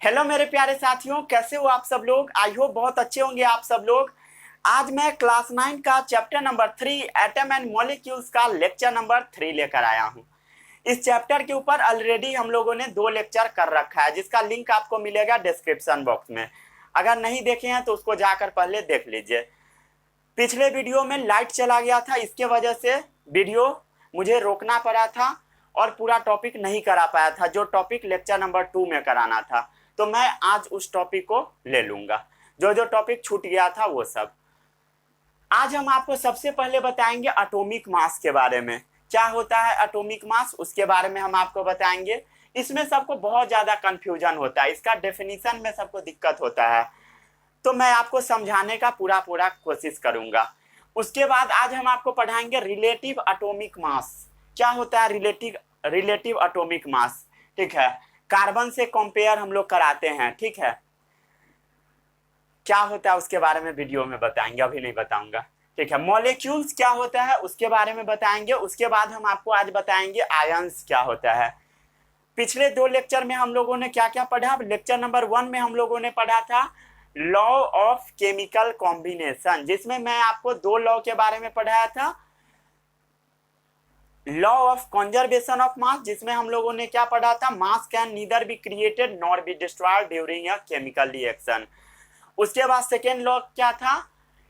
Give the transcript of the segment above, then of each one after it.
Hello मेरे प्यारे साथियों, कैसे हो आप सब लोग। आई होप बहुत अच्छे होंगे आप सब लोग। आज मैं क्लास 9 का chapter number 3 atom and molecules का लेक्चर नंबर 3 लेकर आया हूं। इस चैप्टर के ऊपर ऑलरेडी हम लोगों ने 2 लेक्चर कर रखा है, जिसका लिंक आपको मिलेगा डिस्क्रिप्शन बॉक्स में। अगर नहीं देखे हैं तो उसको जाकर पहले देख लीजिए। पिछले वीडियो में लाइट चला गया था, इसके वजह से वीडियो मुझे रोकना पड़ा था और पूरा टॉपिक नहीं करा पाया था, जो टॉपिक लेक्चर नंबर 2 में कराना था। तो मैं आज उस टॉपिक को ले लूंगा, जो जो टॉपिक छूट गया था वो सब। आज हम आपको सबसे पहले बताएंगे एटॉमिक मास के बारे में। क्या होता है एटॉमिक मास, उसके बारे में हम आपको बताएंगे। इसमें सबको बहुत ज्यादा कंफ्यूजन होता है, इसका डेफिनेशन में सबको दिक्कत होता है, तो मैं आपको समझाने का पूरा कोशिश करूंगा। उसके बाद आज हम आपको पढ़ाएंगे रिलेटिव एटॉमिक मास। क्या होता है रिलेटिव एटॉमिक मास, ठीक है। कार्बन से कंपेयर हम लोग कराते हैं, ठीक है। क्या होता है उसके बारे में वीडियो में बताएंगे, अभी नहीं बताऊंगा, ठीक है। मॉलिक्यूल्स क्या होता है उसके बारे में बताएंगे। उसके बाद हम आपको आज बताएंगे आयंस क्या होता है। पिछले 2 लेक्चर में हम लोगों ने क्या क्या पढ़ा। लेक्चर नंबर 1 में हम लोगों ने पढ़ा था लॉ ऑफ केमिकल कॉम्बिनेशन, जिसमें मैं आपको 2 लॉ के बारे में पढ़ाया था। Law of conservation of mass, जिसमें हम लोगों ने क्या पढ़ा था, mass can neither be created nor be destroyed during a chemical reaction. उसके बाद सेकेंड लॉ क्या था,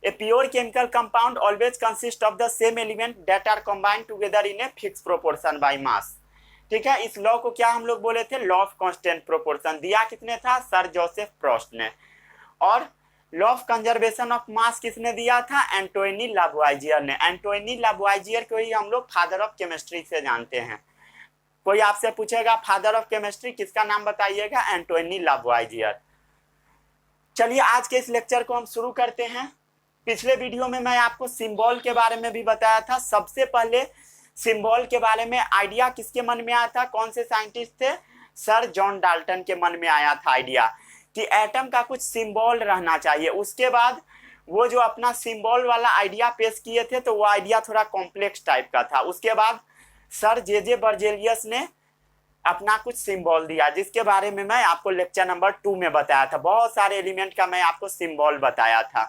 a pure chemical compound always consist of the same element that are combined together in a fix proportion by mass, ठीक है। इस law को क्या हम लोग बोले थे, लॉ ऑफ कांस्टेंट प्रोपोर्शन। दिया किसने था, सर जोसेफ प्रोस्ट ने। और लॉ ऑफ कंजर्वेशन ऑफ मास किसने दिया था, एंटोनी लावॉइजियर ने। एंटोनी लावॉइजियर को ही हम लोग फादर ऑफ केमिस्ट्री से जानते हैं। कोई आपसे पूछेगा फादर ऑफ केमिस्ट्री किसका नाम बताइएगा, एंटोनी लावॉइजियर। चलिए आज के इस लेक्चर को हम शुरू करते हैं। पिछले वीडियो में मैं आपको सिंबल के बारे में भी बताया था। सबसे पहले सिंबल के बारे में आइडिया किसके मन में आया था, कौन से साइंटिस्ट थे, सर जॉन डाल्टन के मन में आया था आइडिया कि एटम का कुछ सिंबल रहना चाहिए। उसके बाद वो जो अपना सिंबल वाला आइडिया पेश किए थे, तो वो आइडिया थोड़ा कॉम्प्लेक्स टाइप का था। उसके बाद सर जे बर्जेलियस ने अपना कुछ सिंबल दिया, जिसके बारे में मैं आपको लेक्चर नंबर 2 में बताया था। बहुत सारे एलिमेंट का मैं आपको सिंबल बताया था,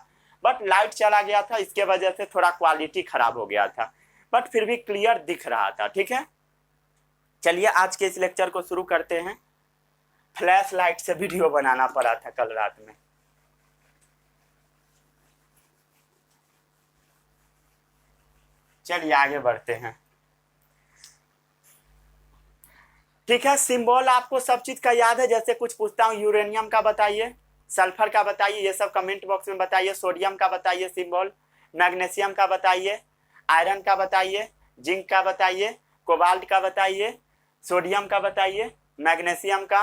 बट लाइट चला गया था, इसके वजह से थोड़ा क्वालिटी खराब हो गया था, बट फिर भी क्लियर दिख रहा था, ठीक है। चलिए आज के इस लेक्चर को शुरू करते हैं। फ्लैश लाइट से वीडियो बनाना पड़ा था कल रात में। चलिए आगे बढ़ते हैं, ठीक है। सिंबल आपको सब चीज का याद है। जैसे कुछ पूछता हूँ, यूरेनियम का बताइए, सल्फर का बताइए, ये सब कमेंट बॉक्स में बताइए। सोडियम का बताइए सिंबल, मैग्नीशियम का बताइए, आयरन का बताइए, जिंक का बताइए, कोबाल्ट का बताइए, सोडियम का बताइए, मैग्नीशियम का,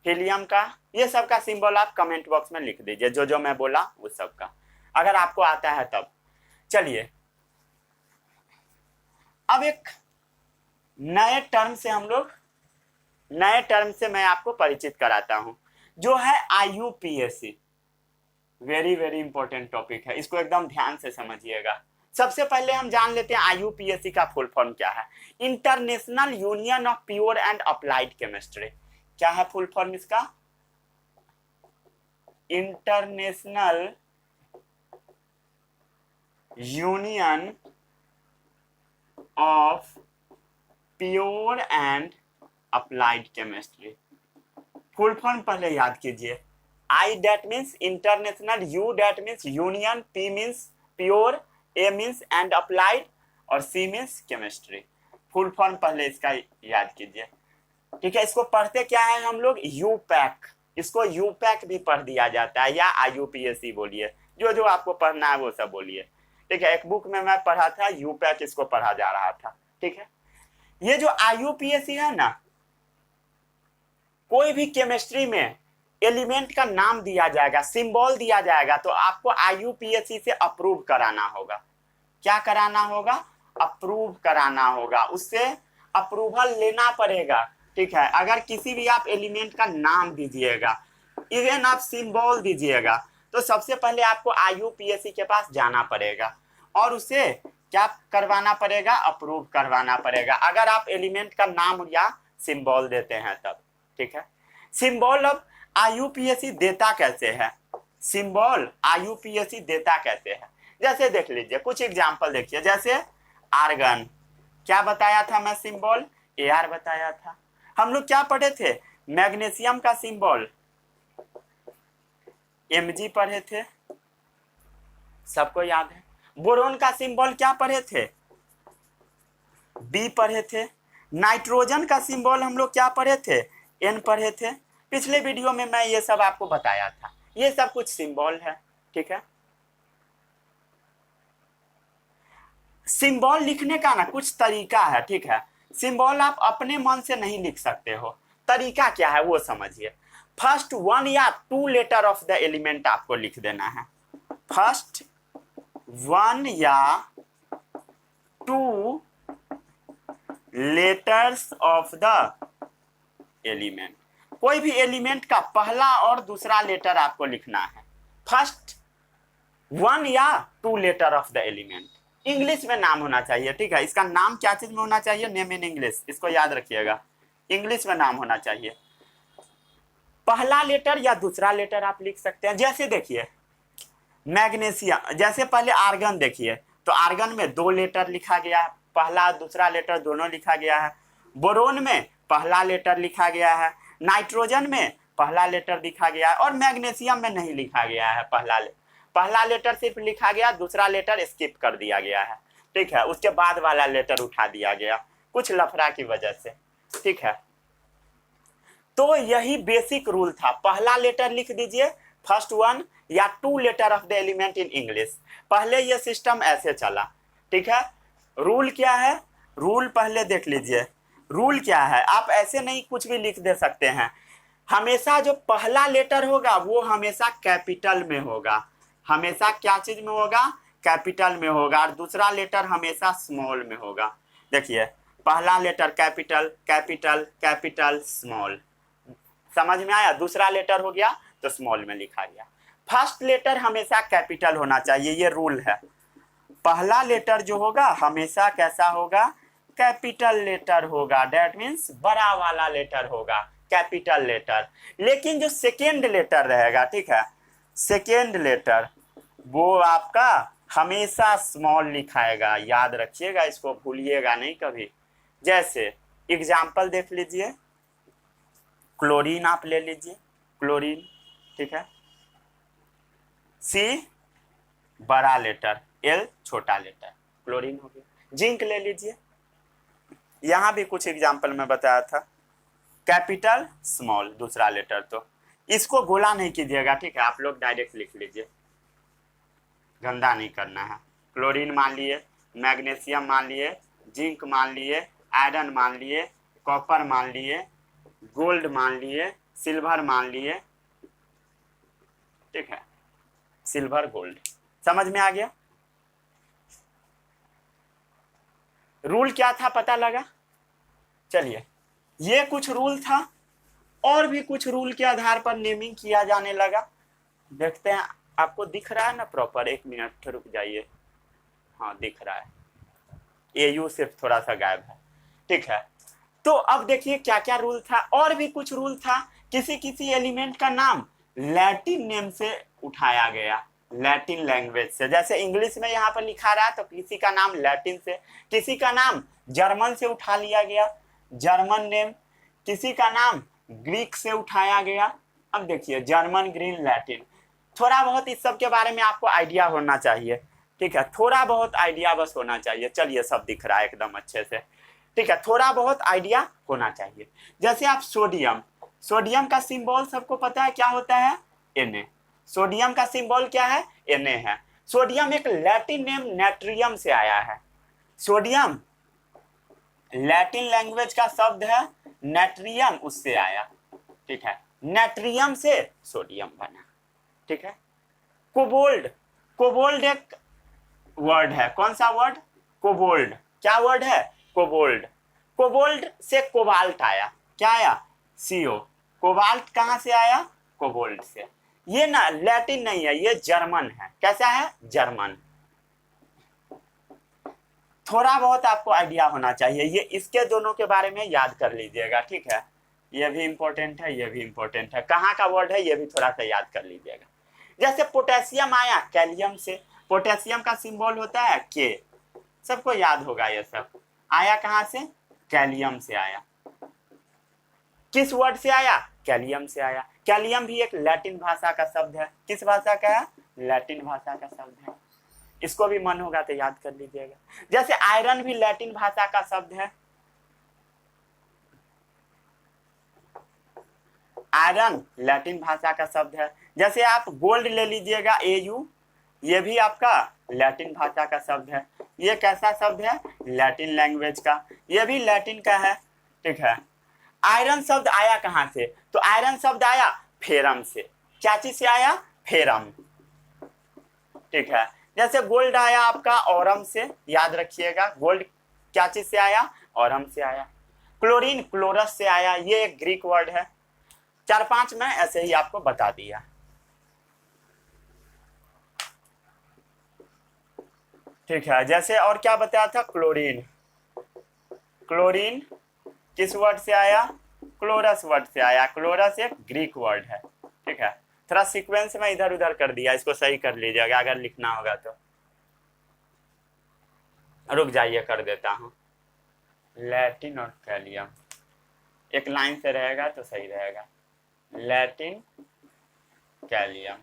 हीलियम का। ये सब का सिंबल आप कमेंट बॉक्स में लिख दीजिए, जो जो मैं बोला वो सब का, अगर आपको आता है तब। चलिए अब एक नए टर्म से मैं आपको परिचित कराता हूं, जो है IUPAC। Very very important topic है, इसको एकदम ध्यान से समझिएगा। सबसे पहले हम जान लेते हैं IUPAC का फुल फॉर्म क्या है। International union of pure and applied chemistry. क्या है फुल फॉर्म इसका, international union of pure and applied chemistry. Full form पहले याद कीजिए। I that means international, U that means union, P means pure, A means and applied, और C means chemistry. Full form पहले इसका याद कीजिए, ठीक है। इसको पढ़ते क्या है हम लोग, यूपैक। इसको यूपैक भी पढ़ दिया जाता है, या IUPAC बोलिए, जो जो आपको पढ़ना है वो सब बोलिए, ठीक है। एक बुक में मैं पढ़ा था यूपैक, इसको पढ़ा जा रहा था, ठीक है। ये जो IUPAC है ना, कोई भी केमिस्ट्री में एलिमेंट का नाम दिया जाएगा, सिंबल दिया जाएगा, तो आपको IUPAC से अप्रूव कराना होगा। क्या कराना होगा, अप्रूव कराना होगा, उससे अप्रूवल लेना पड़ेगा, ठीक है। अगर किसी भी आप एलिमेंट का नाम दीजिएगा, इवन आप सिंबल दीजिएगा, तो सबसे पहले आपको IUPAC के पास जाना पड़ेगा और उसे क्या करवाना पड़ेगा, अप्रूव करवाना पड़ेगा, अगर आप एलिमेंट का नाम या सिंबल देते हैं तब, ठीक है। सिंबल ऑफ आईयूपीएसी देता कैसे है, सिंबल आईयूपीएसी देता कैसे है। जैसे देख लीजिए कुछ एग्जांपल देखिए, जैसे आर्गन, क्या बताया था मैं, सिंबल एआर बताया था। हम लोग क्या पढ़े थे, मैग्नीशियम का सिंबल एमजी पढ़े थे, सबको याद है। बोरोन का सिंबल क्या पढ़े थे, बी पढ़े थे। नाइट्रोजन का सिंबल हम लोग क्या पढ़े थे, एन पढ़े थे। पिछले वीडियो में मैं ये सब आपको बताया था, ये सब कुछ सिंबल है, ठीक है। सिंबल लिखने का ना कुछ तरीका है, ठीक है। सिंबल आप अपने मन से नहीं लिख सकते हो, तरीका क्या है वो समझिए। फर्स्ट 1 या 2 लेटर ऑफ द एलिमेंट आपको लिख देना है, फर्स्ट 1 या 2 लेटर्स ऑफ द एलिमेंट। कोई भी एलिमेंट का पहला और दूसरा लेटर आपको लिखना है, फर्स्ट 1 या 2 letter of the element. English में नाम होना चाहिए, ठीक है। इसका नाम क्या चीज में होना चाहिए, नेम इन इंग्लिश, इसको याद रखिएगा, इंग्लिश में नाम होना चाहिए। पहला लेटर या दूसरा लेटर आप लिख सकते हैं। जैसे देखिए मैग्नीशियम, जैसे पहले आर्गन देखिए, तो आर्गन में 2 लेटर लिखा गया है, पहला दूसरा लेटर दोनों लिखा गया है। बोरोन में पहला लेटर लिखा गया है, नाइट्रोजन में पहला लेटर लिखा गया है, और मैग्नीशियम में नहीं लिखा गया है। पहला लेटर सिर्फ लिखा गया, दूसरा लेटर स्किप कर दिया गया है, ठीक है। उसके बाद वाला लेटर उठा दिया गया कुछ लफड़ा की वजह से, ठीक है। तो यही बेसिक रूल था, पहला लेटर लिख दीजिए, फर्स्ट 1 या 2 letter of the element in English. पहले ये सिस्टम ऐसे चला, ठीक है। रूल क्या है, रूल पहले देख लीजिए, रूल क्या है। आप ऐसे नहीं कुछ भी लिख दे सकते हैं, हमेशा जो पहला लेटर होगा वो हमेशा कैपिटल में होगा, हमेशा क्या चीज में होगा, कैपिटल में होगा, और दूसरा लेटर हमेशा स्मॉल में होगा। देखिए पहला letter capital capital capital small, समझ में आया। दूसरा लेटर हो गया तो स्मॉल में लिखा गया। फर्स्ट लेटर हमेशा कैपिटल होना चाहिए, ये रूल है। पहला लेटर जो होगा हमेशा कैसा होगा, कैपिटल लेटर होगा, दैट मीन्स बड़ा वाला लेटर होगा, कैपिटल लेटर। लेकिन जो सेकेंड लेटर रहेगा, ठीक है, सेकेंड लेटर वो आपका हमेशा स्मॉल लिखाएगा, याद रखिएगा, इसको भूलिएगा नहीं कभी। जैसे एग्जाम्पल देख लीजिए, क्लोरीन आप ले लीजिए, क्लोरीन, ठीक है, सी बड़ा लेटर, एल छोटा लेटर, क्लोरीन हो गया। जिंक ले लीजिए, यहां भी कुछ एग्जाम्पल में बताया था, कैपिटल स्मॉल दूसरा लेटर। तो इसको गोला नहीं कीजिएगा, ठीक है, आप लोग डायरेक्ट लिख लीजिए, गंदा नहीं करना है। क्लोरीन मान लिए, मैग्नीशियम मान लिए, जिंक मान लिए, आयरन मान लिए, कॉपर मान लिए, गोल्ड मान लिए, सिल्वर मान लिए, ठीक है, सिल्वर गोल्ड, समझ में आ गया। रूल क्या था पता लगा। चलिए ये कुछ रूल था, और भी कुछ रूल के आधार पर नेमिंग किया जाने लगा। देखते हैं आपको दिख रहा है ना प्रॉपर, एक मिनट रुक जाइए, हाँ दिख रहा है, एयू सिर्फ थोड़ा सा गायब है, ठीक है। तो अब देखिए क्या क्या रूल था, और भी कुछ रूल था। किसी किसी एलिमेंट का नाम लैटिन नेम से उठाया गया, लैटिन लैंग्वेज से। जैसे इंग्लिश में यहाँ पर लिखा रहा है तो किसी का नाम लैटिन से, किसी का नाम जर्मन से उठा लिया गया, जर्मन नेम, किसी का नाम ग्रीक से उठाया गया। अब देखिए जर्मन, ग्रीन, लैटिन, थोड़ा बहुत इस सब के बारे में आपको आइडिया होना चाहिए, ठीक है, थोड़ा बहुत आइडिया बस होना चाहिए। चलिए सब दिख रहा है एकदम अच्छे से, ठीक है, थोड़ा बहुत आइडिया होना चाहिए। जैसे आप सोडियम, सोडियम का सिंबल सबको पता है क्या होता है, Na। सोडियम का सिंबल क्या है, Na है। सोडियम एक लैटिन नेम नेट्रियम से आया है, सोडियम लैटिन लैंग्वेज का शब्द है, नेट्रियम उससे आया, ठीक है, नेट्रियम से सोडियम बना, ठीक है। कोबाल्ट, कोबाल्ट एक वर्ड है, कौन सा वर्ड, कोबाल्ट, क्या वर्ड है, कोबाल्ट। कोबाल्ट से कोबाल्ट आया, क्या आया, CO। कोबाल्ट कहां से आया, कोबाल्ट से। ये ना लैटिन नहीं है, ये जर्मन है, कैसा है, जर्मन। थोड़ा बहुत आपको आइडिया होना चाहिए, ये इसके दोनों के बारे में याद कर लीजिएगा, ठीक है। ये भी इंपॉर्टेंट है, ये भी इंपॉर्टेंट है। कहाँ का वर्ड है ये भी थोड़ा सा याद कर लीजिएगा। जैसे पोटेशियम आया कैल्शियम से, पोटेशियम का सिंबल होता है के, सबको याद होगा ये सब। आया कहाँ से? कैलियम से आया। किस वर्ड से आया? कैलियम से आया। कैलियम भी एक लैटिन भाषा का शब्द है। किस भाषा का है? लैटिन भाषा का शब्द है। इसको भी मन होगा तो याद कर लीजिएगा। जैसे आयरन भी लैटिन भाषा का शब्द है। आयरन लैटिन भाषा का शब्द है। जैसे आप गोल्ड ले लीजिएगा AU, ये भी आपका लैटिन भाषा का शब्द है। ये कैसा शब्द है? लैटिन लैंग्वेज का, ये भी लैटिन का है। ठीक है। आयरन शब्द आया कहां से? तो आयरन शब्द आया फेरम से। क्या चीज से आया? फेरम। ठीक है। जैसे गोल्ड आया आपका औरम से, याद रखिएगा गोल्ड क्या चीज से आया? औरम से आया। क्लोरीन क्लोरस से आया, ये एक ग्रीक वर्ड है। 4-5 में ऐसे ही आपको बता दिया। ठीक है। जैसे और क्या बताया था? क्लोरीन, क्लोरीन किस वर्ड से आया? क्लोरस वर्ड से आया। क्लोरस एक ग्रीक वर्ड है। ठीक है। थोड़ा सीक्वेंस में इधर उधर कर दिया, इसको सही कर लीजिएगा अगर लिखना होगा तो। रुक जाइए, कर देता हूं। लैटिन और कैलियम एक लाइन से रहेगा तो सही रहेगा। लैटिन कैलियम,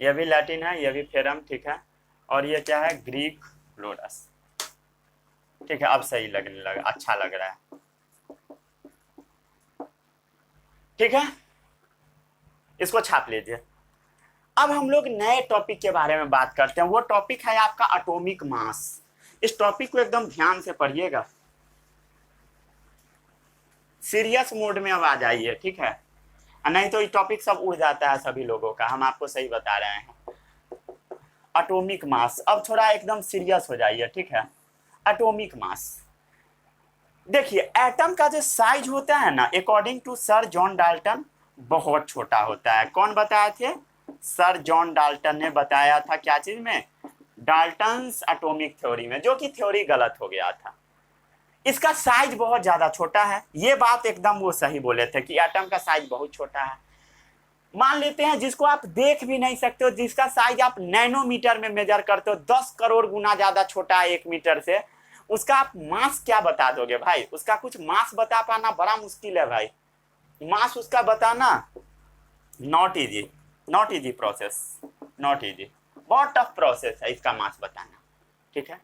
यह भी लैटिन है, यह भी फेरम। ठीक है। और ये क्या है? Greek chlorous. ठीक है। अब सही लगने लगा, अच्छा लग रहा है। ठीक है, इसको छाप लीजिए। अब हम लोग नए टॉपिक के बारे में बात करते हैं। वो टॉपिक है आपका एटॉमिक मास। इस टॉपिक को एकदम ध्यान से पढ़िएगा, सीरियस मोड में अब आ जाइए। ठीक है, नहीं तो ये टॉपिक सब उड़ जाता है सभी लोगों का। हम आपको सही बता रहे हैं। एटॉमिक मास, अब थोड़ा एकदम सीरियस हो जाइए। ठीक है। एटॉमिक मास, देखिए एटम का जो साइज होता है ना, according to sir John Dalton, बहुत छोटा होता है। कौन बताए थे? सर जॉन डाल्टन ने बताया था। क्या चीज में? डाल्टन्स एटॉमिक थ्योरी में, जो कि थ्योरी गलत हो गया था। इसका साइज बहुत ज्यादा छोटा है। ये बात एकदम वो सही बोले थे कि एटम का साइज बहुत छोटा है। मान लेते हैं जिसको आप देख भी नहीं सकते हो, जिसका साइज आप नैनोमीटर में मेजर करते हो, 10 करोड़ गुना ज्यादा छोटा है 1 मीटर से, उसका आप मास क्या बता दोगे भाई? उसका कुछ मास बता पाना बड़ा मुश्किल है भाई। मास उसका बताना not easy, not easy process, not easy, बहुत टफ प्रोसेस है इसका मास बताना। ठीक है।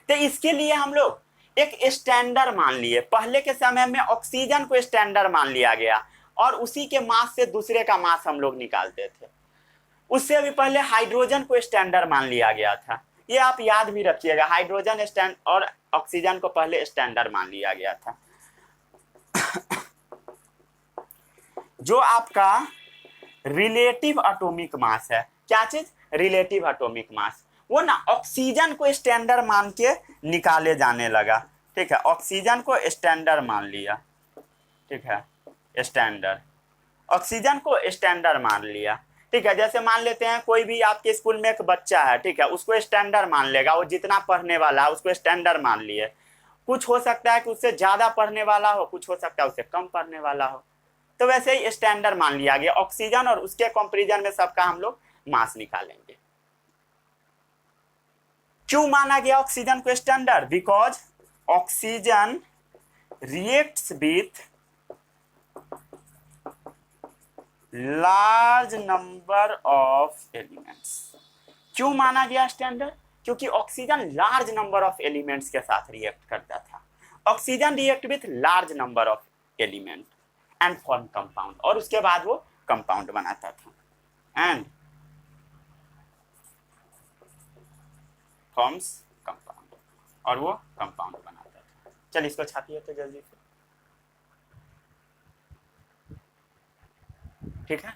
तो इसके लिए हम लोग एक स्टैंडर्ड मान लिए। पहले के समय में ऑक्सीजन को स्टैंडर्ड मान लिया गया और उसी के मास से दूसरे का मास हम लोग निकालते थे। उससे भी पहले हाइड्रोजन को स्टैंडर्ड मान लिया गया था। ये आप याद भी रखिएगा, हाइड्रोजन स्टैंड और ऑक्सीजन को पहले स्टैंडर्ड मान लिया गया था। जो आपका रिलेटिव एटॉमिक मास है, क्या चीज? रिलेटिव एटॉमिक मास, वो ना ऑक्सीजन को स्टैंडर्ड मान के निकाले जाने लगा। ठीक है, ऑक्सीजन को स्टैंडर्ड मान लिया। ठीक है, स्टैंडर्ड, ऑक्सीजन को स्टैंडर्ड मान लिया। ठीक है। जैसे मान लेते हैं कोई भी आपके स्कूल में एक बच्चा है, ठीक है, उसको स्टैंडर्ड मान लेगा, वो जितना पढ़ने वाला है उसको स्टैंडर्ड मान लिए। कुछ हो सकता है कि उससे ज्यादा पढ़ने वाला हो, कुछ हो सकता है उससे कम पढ़ने वाला हो, तो वैसे ही स्टैंडर्ड मान लिया गया ऑक्सीजन, और उसके कंपैरिजन में सबका हम लोग मास निकालेंगे। क्यों माना गया ऑक्सीजन को standard? Because oxygen reacts with large number of elements. क्यों माना गया स्टैंडर्ड? क्योंकि oxygen large number of elements के साथ रिएक्ट करता था। Oxygen react with large number of element and form compound, और उसके बाद वो कंपाउंड बनाता था एंड फॉर्म्स कंपाउंड, और वो कंपाउंड बनाता था। चल इसको छापिए तो जल्दी से। ठीक है,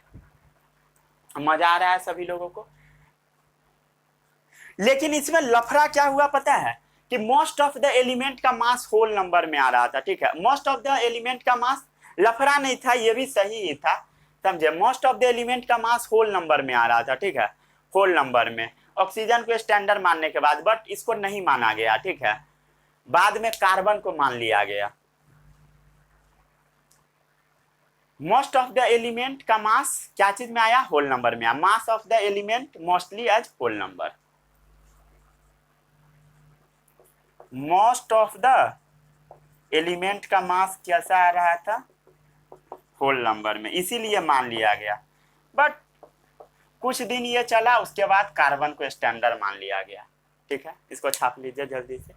मजा आ रहा है सभी लोगों को? लेकिन इसमें लफड़ा क्या हुआ पता है? कि मोस्ट ऑफ द एलिमेंट का मास होल नंबर में आ रहा था। ठीक है, मोस्ट ऑफ द एलिमेंट का मास, लफड़ा नहीं था, ये भी सही ही था, समझे? मोस्ट ऑफ द एलिमेंट का मास होल नंबर में आ रहा था। ठीक है, होल नंबर में ऑक्सीजन को स्टैंडर्ड मानने के बाद, बट इसको नहीं माना गया। ठीक है, बाद में कार्बन को मान लिया गया। मोस्ट ऑफ द एलिमेंट का मास क्या चीज में आया, होल नंबर में आया। Mass of the element mostly as whole number. Most of the element का मास कैसा आ रहा था, होल नंबर में, इसीलिए मान लिया गया। बट कुछ दिन ये चला, उसके बाद कार्बन को स्टैंडर्ड मान लिया गया। ठीक है, इसको छाप लीजिए जल्दी से,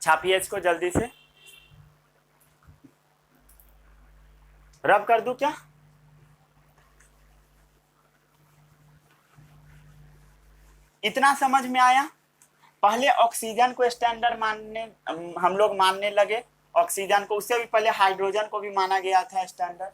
छापिए इसको जल्दी से। रब कर दूं क्या? इतना समझ में आया? पहले ऑक्सीजन को स्टैंडर्ड मानने हम लोग मानने लगे, ऑक्सीजन को, उससे भी पहले हाइड्रोजन को भी माना गया था स्टैंडर्ड,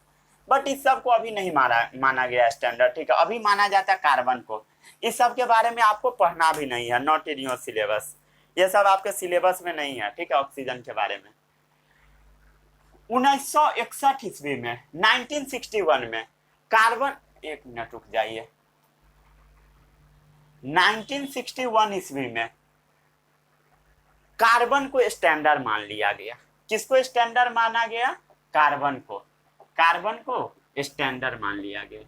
बट इस सब को अभी नहीं माना गया स्टैंडर्ड। ठीक है, अभी माना जाता है कार्बन को। इस सब के बारे में आपको पढ़ना भी नहीं है, नॉट इन योर सिलेबस, ये सब आपके सिलेबस में नहीं है। ठीक है, ऑक्सीजन के बारे में 1961 ईस्वी में, 1961 में कार्बन, एक मिनट रुक जाइए, 1961 ईस्वी में कार्बन को स्टैंडर्ड मान लिया गया। किसको स्टैंडर्ड माना गया? कार्बन को। कार्बन को स्टैंडर्ड मान लिया गया।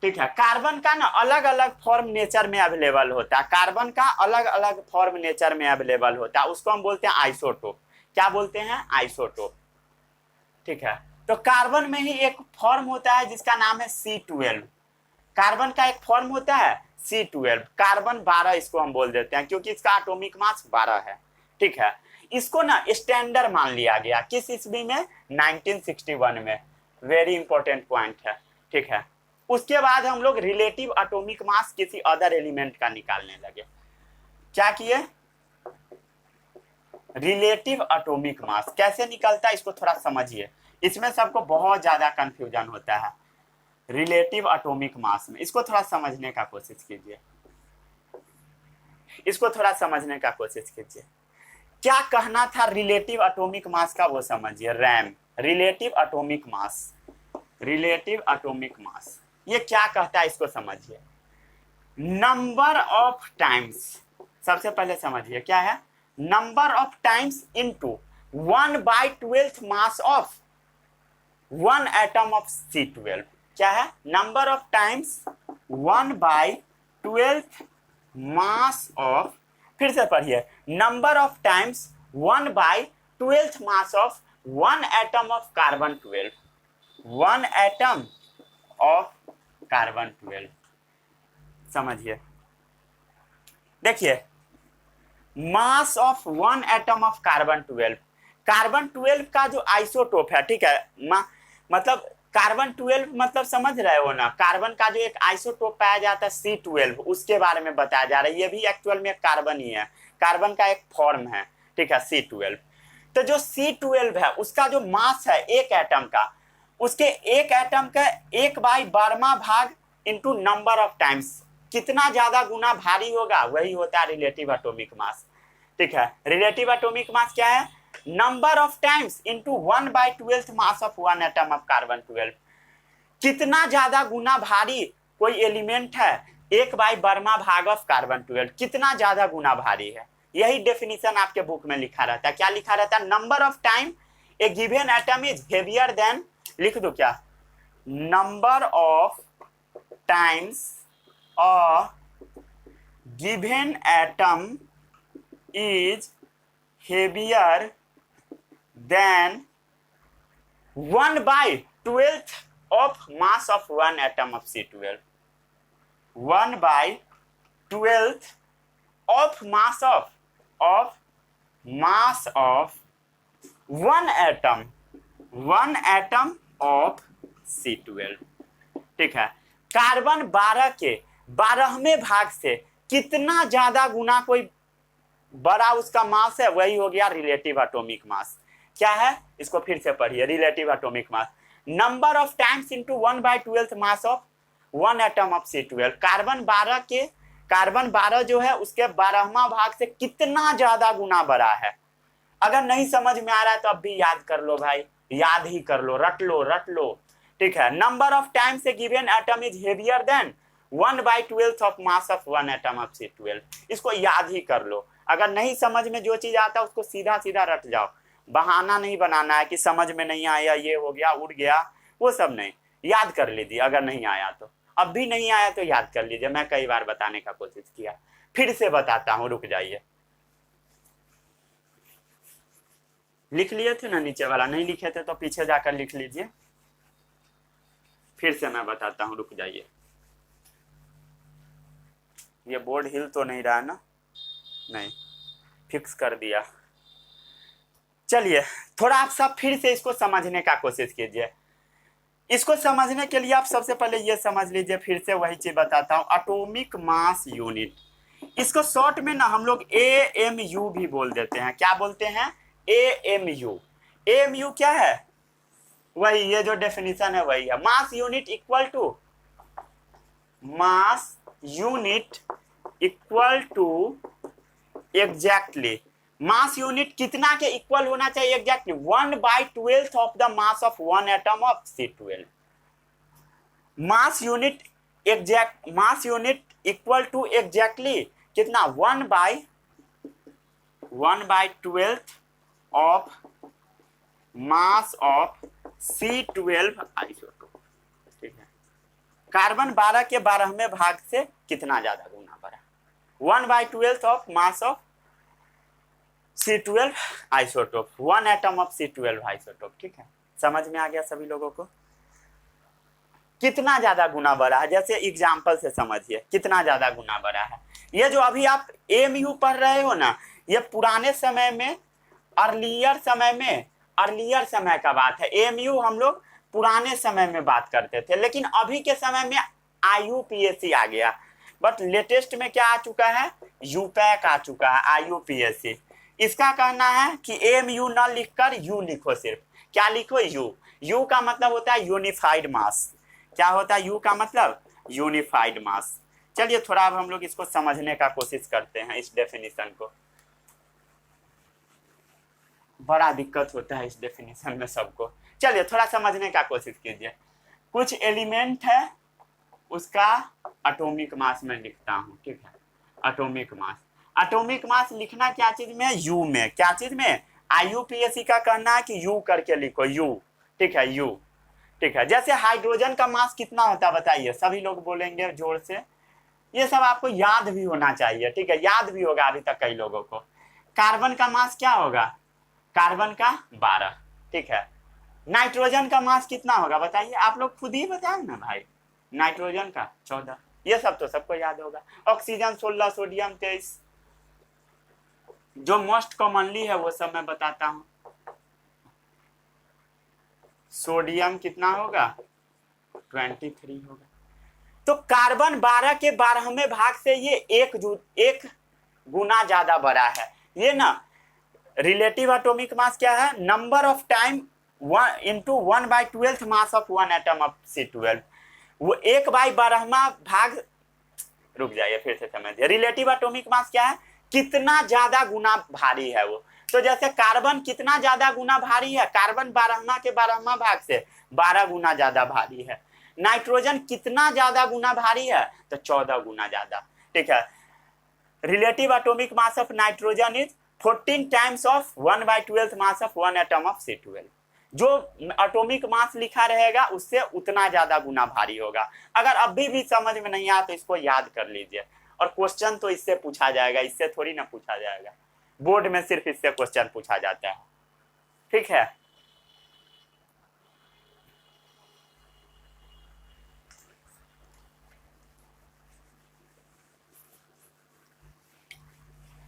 ठीक है, कार्बन का ना अलग अलग फॉर्म नेचर में अवेलेबल होता है, कार्बन का अलग अलग फॉर्म नेचर में अवेलेबल होता है, उसको हम बोलते हैं आइसोटोप। क्या बोलते हैं? आइसोटोप। ठीक है, तो कार्बन में ही एक फॉर्म होता है जिसका नाम है C12। कार्बन का एक फॉर्म होता है C12, कार्बन 12 इसको हम बोल देते हैं क्योंकि इसका एटॉमिक मास 12 है। ठीक है, इसको ना स्टैंडर्ड मान लिया गया। किस ईस्वी में? 1961 में। वेरी इंपॉर्टेंट पॉइंट है। ठीक है, उसके बाद हम लोग रिलेटिव एटॉमिक मास किसी अदर एलिमेंट का निकालने लगे। क्या किए? रिलेटिव एटॉमिक मास कैसे निकलता है इसको थोड़ा समझिए, इसमें सबको बहुत ज्यादा कंफ्यूजन होता है। रिलेटिव एटॉमिक मास में इसको थोड़ा समझने का कोशिश कीजिए, इसको थोड़ा समझने का कोशिश कीजिए। क्या कहना था रिलेटिव एटॉमिक मास का, वो समझिए। RAM, relative atomic mass, relative atomic mass ये क्या कहता है इसको समझिए। नंबर ऑफ टाइम्स, सबसे पहले समझिए क्या है, number of times into 1/12 mass of 1 atom of C12। क्या है? Number of times 1/12 mass of, फिर से पढ़िए, number of times 1/12 mass of 1 atom of carbon 12, 1 atom of carbon 12। समझिए, देखिए, मास of 1 atom of carbon 12, carbon 12 का जो आइसोटोप है, ठीक है, मतलब कार्बन 12 मतलब समझ रहे हो ना, कार्बन का जो एक आइसोटोप पाया जाता है C12, उसके बारे में बताया जा रहा है। ये भी एक्चुअल में कार्बन ही है, कार्बन का एक फॉर्म है। ठीक है, C12। तो जो C12 है उसका जो मास है एक एटम का, उसके एक एटम का 1/12वां भाग इंटू नंबर ऑफ टाइम्स, कितना ज्यादा गुना भारी होगा वही होता है रिलेटिव एटॉमिक मास। ठीक है, रिलेटिव एटॉमिक मास क्या है? Number of times into 1/12 mass of 1 atom of carbon 12। कितना ज्यादा गुना भारी कोई एलिमेंट है 1/12वां भाग ऑफ कार्बन 12, कितना ज्यादा गुना भारी है, यही डेफिनेशन आपके बुक में लिखा रहता है। क्या लिखा रहता है? Number of time a given atom is heavier than, लिख दो क्या, number of times a given atom is heavier than 1/12 of mass of 1 atom of C12, 1/12 of mass of mass of 1 atom, 1 atom of C12। ठीक है, carbon 12 के 12वें भाग से कितना ज्यादा गुना कोई बड़ा उसका मास है, वही हो गया रिलेटिव एटॉमिक मास। क्या है? इसको फिर से पढ़िए, relative atomic mass, number of times into 1/12 mass of 1 atom of C12। Carbon 12 के, कार्बन 12 जो है उसके 12वां भाग से कितना ज्यादा गुना बड़ा है। अगर नहीं समझ में आ रहा है तो अब भी याद कर लो भाई, याद ही कर लो, रट लो, रट लो। ठीक है, number of times a given atom is heavier than 1/12 of mass of 1 atom of C12। इसको याद ही कर लो, अगर नहीं समझ में जो चीज आता है उसको सीधा सीधा रट जाओ, बहाना नहीं बनाना है कि समझ में नहीं आया, ये हो गया, उड़ गया, वो सब नहीं, याद कर लीजिए। अगर नहीं आया तो, अब भी नहीं आया तो याद कर लीजिए। मैं कई बार बताने का कोशिश किया, फिर से बताता हूँ, रुक जाइए। लिख लिए थे ना नीचे वाला? नहीं लिखे थे तो पीछे जाकर लिख लीजिए, फिर से मैं बताता हूँ, रुक जाइए। ये बोर्ड हिल तो नहीं रहा ना? नहीं, फिक्स कर दिया। चलिए थोड़ा आप सब फिर से इसको समझने का कोशिश कीजिए। इसको समझने के लिए आप सबसे पहले ये समझ लीजिए, फिर से वही चीज बताता हूँ, एटॉमिक मास यूनिट। इसको शॉर्ट में ना हम लोग AMU भी बोल देते हैं। क्या बोलते हैं? AMU। AMU क्या है? वही, ये जो डेफिनेशन है वही है, mass unit equal to, mass unit equal to exactly, mass unit कितना के इक्वल होना चाहिए? Exactly 1/12 of the mass of one atom of C12। Mass unit exact, mass unit equal to exactly कितना? 1/12 of mass of C12 isotope. ठीक है, carbon 12 के 12वें भाग से कितना ज्यादा गुना बड़ा? 1/12 of mass of C12 isotope, one atom of C12 isotope. ठीक है, समझ में आ गया सभी लोगों को? कितना ज्यादा गुना बड़ा है, जैसे एग्जाम्पल से समझिए कितना ज्यादा गुना बड़ा है। ये जो अभी आप AMU पढ़ रहे हो ना, ये पुराने समय में, अर्लियर समय का बात है। AMU हम लोग पुराने समय में बात करते थे, लेकिन अभी के समय में IUPAC आ गया। बट लेटेस्ट में क्या आ चुका है? यूपैक आ चुका है, IUPAC। इसका कहना है कि AMU न लिखकर U लिखो, सिर्फ क्या लिखो? U का मतलब होता है यूनिफाइड मास। क्या होता है U का मतलब? यूनिफाइड मास। चलिए थोड़ा अब हम लोग इसको समझने का कोशिश करते हैं, इस डेफिनेशन को। बड़ा दिक्कत होता है इस डेफिनेशन में सबको। चलिए थोड़ा समझने का कोशिश कीजिए। कुछ एलिमेंट है, उसका एटॉमिक मास में लिखता हूँ। ठीक है, एटॉमिक मास। एटॉमिक मास लिखना क्या चीज में? U में। क्या चीज में? IUPAC का कहना है कि U करके लिखो, U। ठीक है, U। ठीक है, जैसे हाइड्रोजन का मास कितना होता है बताइए? सभी लोग बोलेंगे जोर से। ये सब आपको याद भी होना चाहिए। ठीक है, याद भी होगा अभी तक कई लोगों को। कार्बन का मास क्या होगा? कार्बन का 12। ठीक है, नाइट्रोजन का मास कितना होगा बताइए? आप लोग खुद ही बताएं ना भाई। नाइट्रोजन का 14। ये सब तो सबको याद होगा। Oxygen 16, sodium 23। जो मोस्ट कॉमनली है वो सब मैं बताता हूं। सोडियम कितना होगा? 23 होगा। तो कार्बन 12 के 12वें भाग से ये एक गुना ज्यादा बड़ा है। ये ना रिलेटिव एटॉमिक मास क्या है? Number of time into 1/12 mass of one atom of C12। वो 1/12वां भाग, रुक जाइए फिर से समझिए। रिलेटिव एटॉमिक मास क्या है? कितना ज्यादा गुना भारी है वो। तो जैसे कार्बन कितना ज्यादा गुना भारी है? कार्बन 12वां के 12वां भाग से 12 गुना ज्यादा भारी है। नाइट्रोजन कितना ज्यादा गुना भारी है? तो 14 गुना ज्यादा। ठीक है, relative atomic mass of nitrogen is 14 times of 1/12 mass of one atom of C12। जो एटॉमिक मास लिखा रहेगा उससे उतना ज्यादा गुना भारी होगा। अगर अभी भी समझ में नहीं आया तो इसको याद कर लीजिए, और क्वेश्चन तो इससे पूछा जाएगा, इससे थोड़ी ना पूछा जाएगा। बोर्ड में सिर्फ इससे क्वेश्चन पूछा जाता है। ठीक है,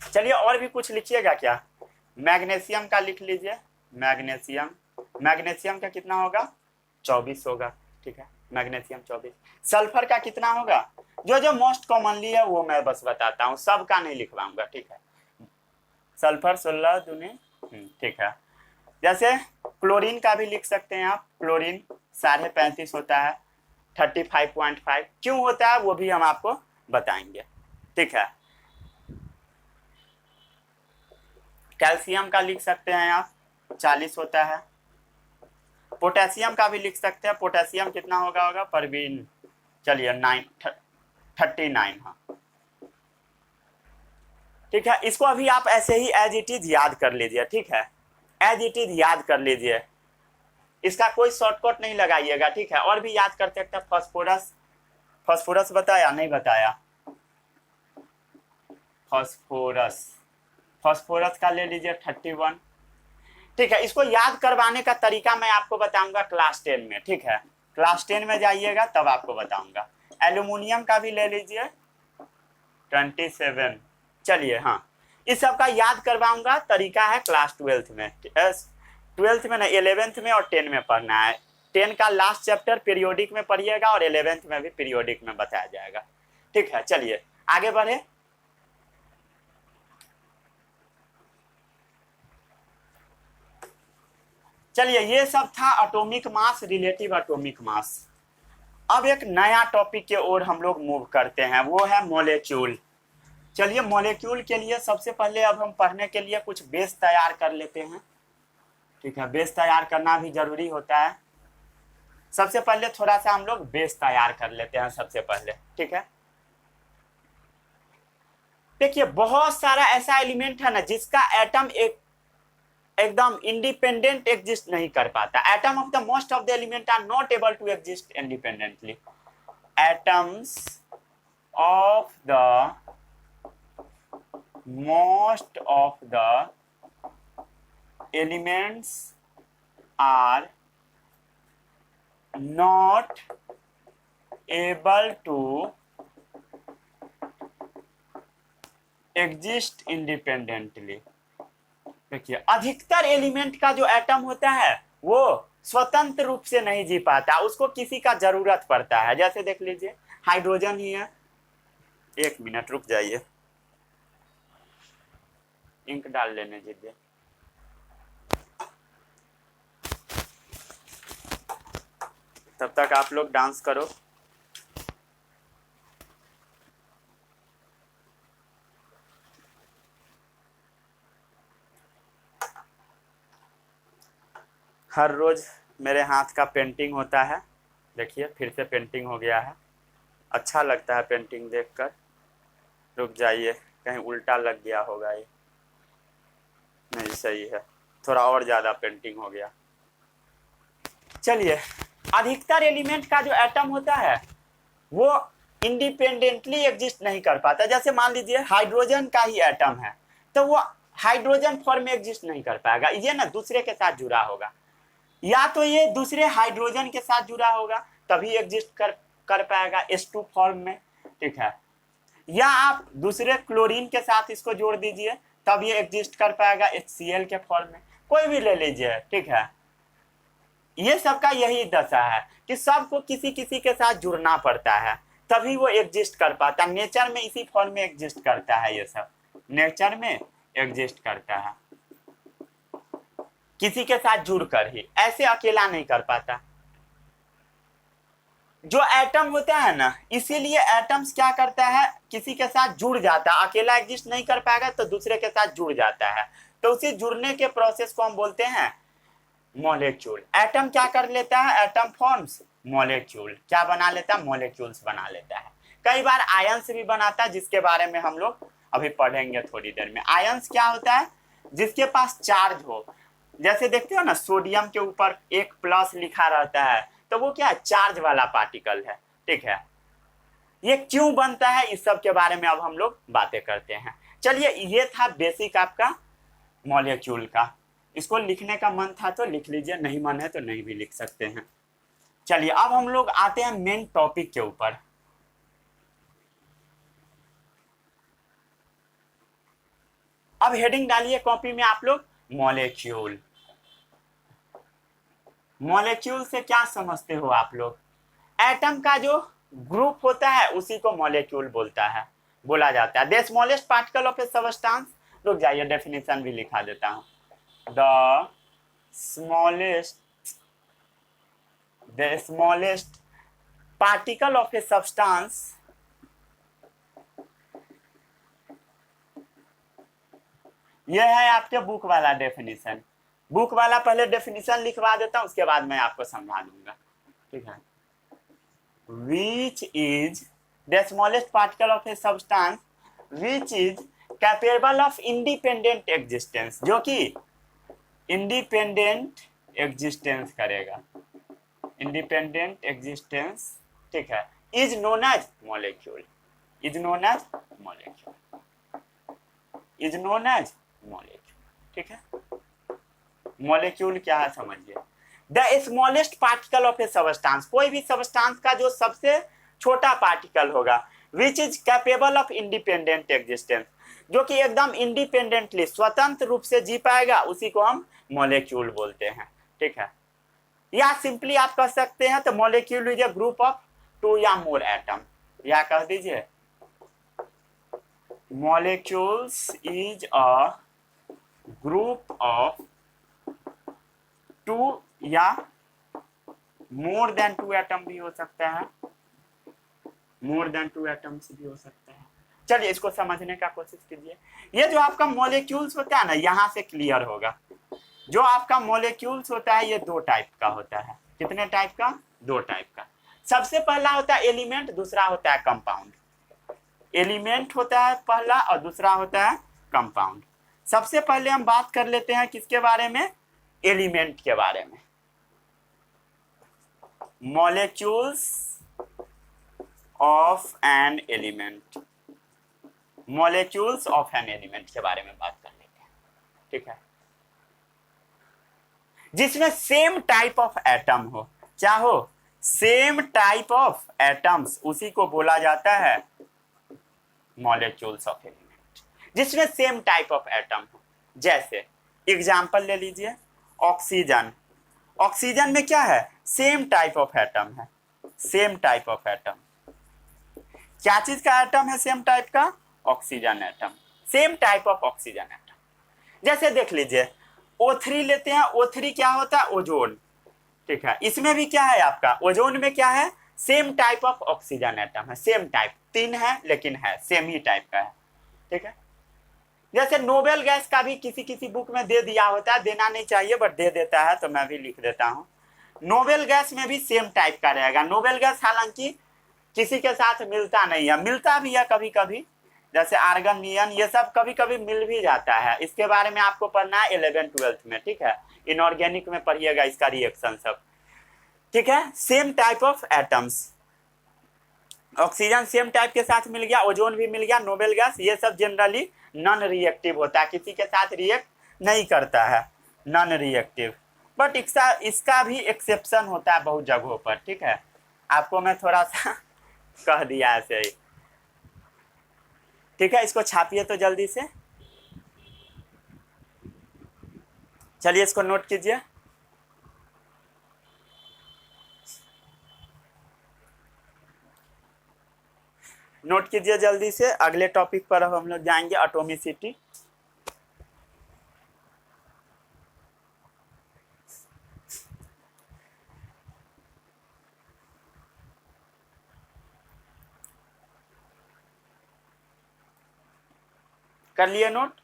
चलिए और भी कुछ लिखिएगा क्या? मैग्नीशियम का लिख लीजिए। मैग्नीशियम का कितना होगा? 24 होगा। ठीक है, मैग्नीशियम 24। सल्फर का कितना होगा? जो मोस्ट कॉमनली है वो मैं बस बताता हूँ, सबका नहीं लिखवाऊंगा। ठीक है, सल्फर 16 दूनी। ठीक है, जैसे क्लोरीन का भी लिख सकते हैं आप। क्लोरीन 35.5 होता है, 35.5 क्यों होता है वो भी हम आपको बताएंगे। ठीक है, कैल्शियम का लिख सकते हैं आप, 40 होता है। पोटेशियम का भी लिख सकते हैं। पोटेशियम कितना होगा परवीन? चलिए 39। हाँ, ठीक है, इसको अभी आप ऐसे ही एज इट इज याद कर लीजिए, ठीक है, एज इट इज याद कर लीजिए, इसका कोई शॉर्टकट नहीं लगाइएगा, ठीक है। और भी याद कर सकते हैं, फास्फोरस, फास्फोरस बताया नहीं बताया, फास्फोरस, फास्फोरस का ले लीजिए 31, ठीक है। इसको याद करवाने का तरीका मैं आपको बताऊंगा क्लास 10 में, ठीक है, क्लास 10 में जाइएगा तब आपको बताऊंगा। एल्यूमिनियम का भी ले लीजिए 27, चलिए, हाँ, इस सब का याद करवाऊंगा, तरीका है क्लास 12th में, 12th में ना 11th में और 10 में पढ़ना है। 10 का लास्ट चैप्टर पीरियोडिक में पढ़िएगा और 11th में भी पीरियोडिक में बताया जाएगा, ठीक है। चलिए आगे बढ़े। चलिए, ये सब था atomic mass, relative atomic mass. अब एक नया टॉपिक के ओर हम लोग मूव करते हैं, वो है मॉलिक्यूल। चलिए, मॉलिक्यूल के लिए सबसे पहले अब हम पढ़ने के लिए कुछ बेस तैयार कर लेते हैं, ठीक है, बेस तैयार करना भी जरूरी होता है। सबसे पहले थोड़ा सा हम लोग बेस तैयार कर लेते हैं सबसे पहले, ठीक है। देखिए, बहुत सारा ऐसा एलिमेंट है ना जिसका एटम एकदम इंडिपेंडेंट एग्जिस्ट नहीं कर पाता। Atom of the most of the element are not able to exist independently. Atoms of the most of the elements are not able to exist independently। देखिए, अधिकतर एलिमेंट का जो एटम होता है वो स्वतंत्र रूप से नहीं जी पाता, उसको किसी का जरूरत पड़ता है। जैसे देख लीजिए, हाइड्रोजन ही है, एक मिनट रुक जाइए, इंक डाल लेने दीजिए। तब तक आप लोग डांस करो। हर रोज मेरे हाथ का पेंटिंग होता है, देखिए फिर से पेंटिंग हो गया है, अच्छा लगता है पेंटिंग देखकर। रुक जाइए, कहीं उल्टा लग गया होगा, ये नहीं सही है, थोड़ा और ज़्यादा पेंटिंग हो गया। चलिए, अधिकतर एलिमेंट का जो एटम होता है वो इंडिपेंडेंटली एग्जिस्ट नहीं कर पाता। जैसे मान लीजिए हाइड्रोजन का ही एटम है, तो वो हाइड्रोजन फॉर्म में एग्जिस्ट नहीं कर पाएगा, ये ना दूसरे के साथ जुड़ा होगा, या तो ये दूसरे हाइड्रोजन के साथ जुड़ा होगा तभी एग्जिस्ट कर पाएगा H2 फॉर्म में, ठीक है, या आप दूसरे क्लोरीन के साथ इसको जोड़ दीजिए तब ये एग्जिस्ट कर पाएगा HCl के फॉर्म में, कोई भी ले लीजिए, ठीक है। ये सबका यही दशा है कि सबको किसी किसी के साथ जुड़ना पड़ता है तभी वो एग्जिस्ट कर पाता है। नेचर में इसी फॉर्म में एग्जिस्ट करता है, ये सब नेचर में एग्जिस्ट करता है, किसी के साथ जुड़कर ही, ऐसे अकेला नहीं कर पाता। जो एटम होता है ना, इसीलिए एटम्स क्या करता है, किसी के साथ जुड़ जाता है, अकेला एग्जिस्ट नहीं कर पाएगा तो दूसरे के साथ जुड़ जाता है, तो उसी जुड़ने के प्रोसेस को हम बोलते हैं मॉलिक्यूल। एटम क्या कर लेता है, एटम फॉर्म्स मॉलिक्यूल, क्या बना लेता है, मॉलिक्यूल्स बना लेता है। कई बार आयंस भी बनाता है, जिसके बारे में हम लोग अभी पढ़ेंगे थोड़ी देर में। आयंस क्या होता है, जिसके पास चार्ज हो, जैसे देखते हो ना सोडियम के ऊपर एक प्लस लिखा रहता है, तो वो क्या है, चार्ज वाला पार्टिकल है, ठीक है। ये क्यों बनता है, इस सब के बारे में अब हम लोग बातें करते हैं। चलिए, ये था बेसिक आपका मॉलिक्यूल का। इसको लिखने का मन था तो लिख लीजिए, नहीं मन है तो नहीं भी लिख सकते हैं। चलिए, अब हम लोग आते हैं मेन टॉपिक के ऊपर। अब हेडिंग डालिए कॉपी में आप लोग, मॉलिक्यूल। मॉलिक्यूल से क्या समझते हो आप लोग, एटम का जो ग्रुप होता है उसी को मॉलिक्यूल बोला जाता है। The smallest particle of A substance, रुक जाइए डेफिनेशन भी लिखा देता हूं। The smallest particle of a substance यह है आपके बुक वाला डेफिनेशन। बुक वाला पहले डेफिनेशन लिखवा देता हूं, उसके बाद मैं आपको समझा दूंगा, ठीक है। Which is the smallest particle of a substance which is capable of independent existence, जो कि इंडिपेंडेंट एग्जिस्टेंस करेगा, इंडिपेंडेंट एग्जिस्टेंस, ठीक है, is known as molecule, is known as molecule, is known as molecule, ठीक है। मॉलिक्यूल क्या है समझिए, the smallest particle of a substance, कोई भी सबस्टांस का जो सबसे छोटा पार्टिकल होगा, which is capable of independent existence, जो कि एकदम इंडिपेंडेंटली स्वतंत्र रूप से जी पाएगा, उसी को हम मॉलिक्यूल बोलते हैं, ठीक है। या सिंपली आप कह सकते हैं तो molecule is a group of 2 या मोर एटम, या कह दीजिए molecules is a group of 2 या मोर देन 2 एटम भी हो सकता है, मोर देन 2 एटम्स भी हो सकता है। चलिए इसको समझने का कोशिश कीजिए। ये जो आपका मॉलिक्यूल्स होता है ना, यहां से क्लियर होगा, जो आपका मॉलिक्यूल्स होता है ये 2 टाइप का होता है। कितने टाइप का? 2 टाइप का। सबसे पहला होता है एलिमेंट, दूसरा होता है कंपाउंड। एलिमेंट होता है पहला और दूसरा होता है कंपाउंड। सबसे पहले हम बात कर लेते हैं किसके बारे में? एलिमेंट के बारे में। Molecules of an element, molecules of an element के बारे में बात कर लेते हैं, ठीक है। जिसमें सेम टाइप ऑफ एटम हो, क्या हो? सेम टाइप ऑफ एटम्स, उसी को बोला जाता है मॉलिक्यूल्स ऑफ एलिमेंट, जिसमें सेम टाइप ऑफ एटम हो। जैसे एग्जांपल ले लीजिए, ऑक्सीजन। ऑक्सीजन में क्या है? सेम टाइप ऑफ एटम है, सेम टाइप ऑफ एटम। क्या चीज का एटम है सेम टाइप का? Oxygen atom, same type of oxygen atom. जैसे देख लीजिए O3 लेते हैं, O3 क्या होता है? ओजोन, ठीक है। इसमें भी क्या है आपका? ओजोन में क्या है? Same type of oxygen atom है, सेम टाइप, 3 है लेकिन है सेम ही टाइप का है, ठीक है। जैसे नोबेल गैस का भी किसी किसी बुक में दे दिया होता है, देना नहीं चाहिए बट दे देता है, तो मैं भी लिख देता हूं। नोबेल गैस में भी सेम टाइप का रहेगा। नोबेल गैस हालांकि किसी के साथ मिलता नहीं है, मिलता भी है कभी कभी, जैसे आर्गन, नियन, ये सब कभी कभी मिल भी जाता है। इसके बारे में आपको पढ़ना है 11th-12th में, ठीक है। इनऑर्गेनिक में पढ़िएगा इसका रिएक्शन सब, ठीक है। Same type of atoms, oxygen same type के साथ मिल गया, ओजोन भी मिल गया, नोबेल गैस, ये सब जनरली नॉन रिएक्टिव होता है, किसी के साथ रिएक्ट नहीं करता है, नॉन रिएक्टिव। बट इसका भी एक्सेप्शन होता है बहुत जगहों पर, ठीक है। आपको मैं थोड़ा सा कह दिया ऐसे ही, ठीक है। इसको छापिए तो जल्दी से, चलिए इसको नोट कीजिए। नोट कीजिए जल्दी से। अगले टॉपिक पर हम लोग जाएंगे, एटॉमिसिटी। कर लिए नोट?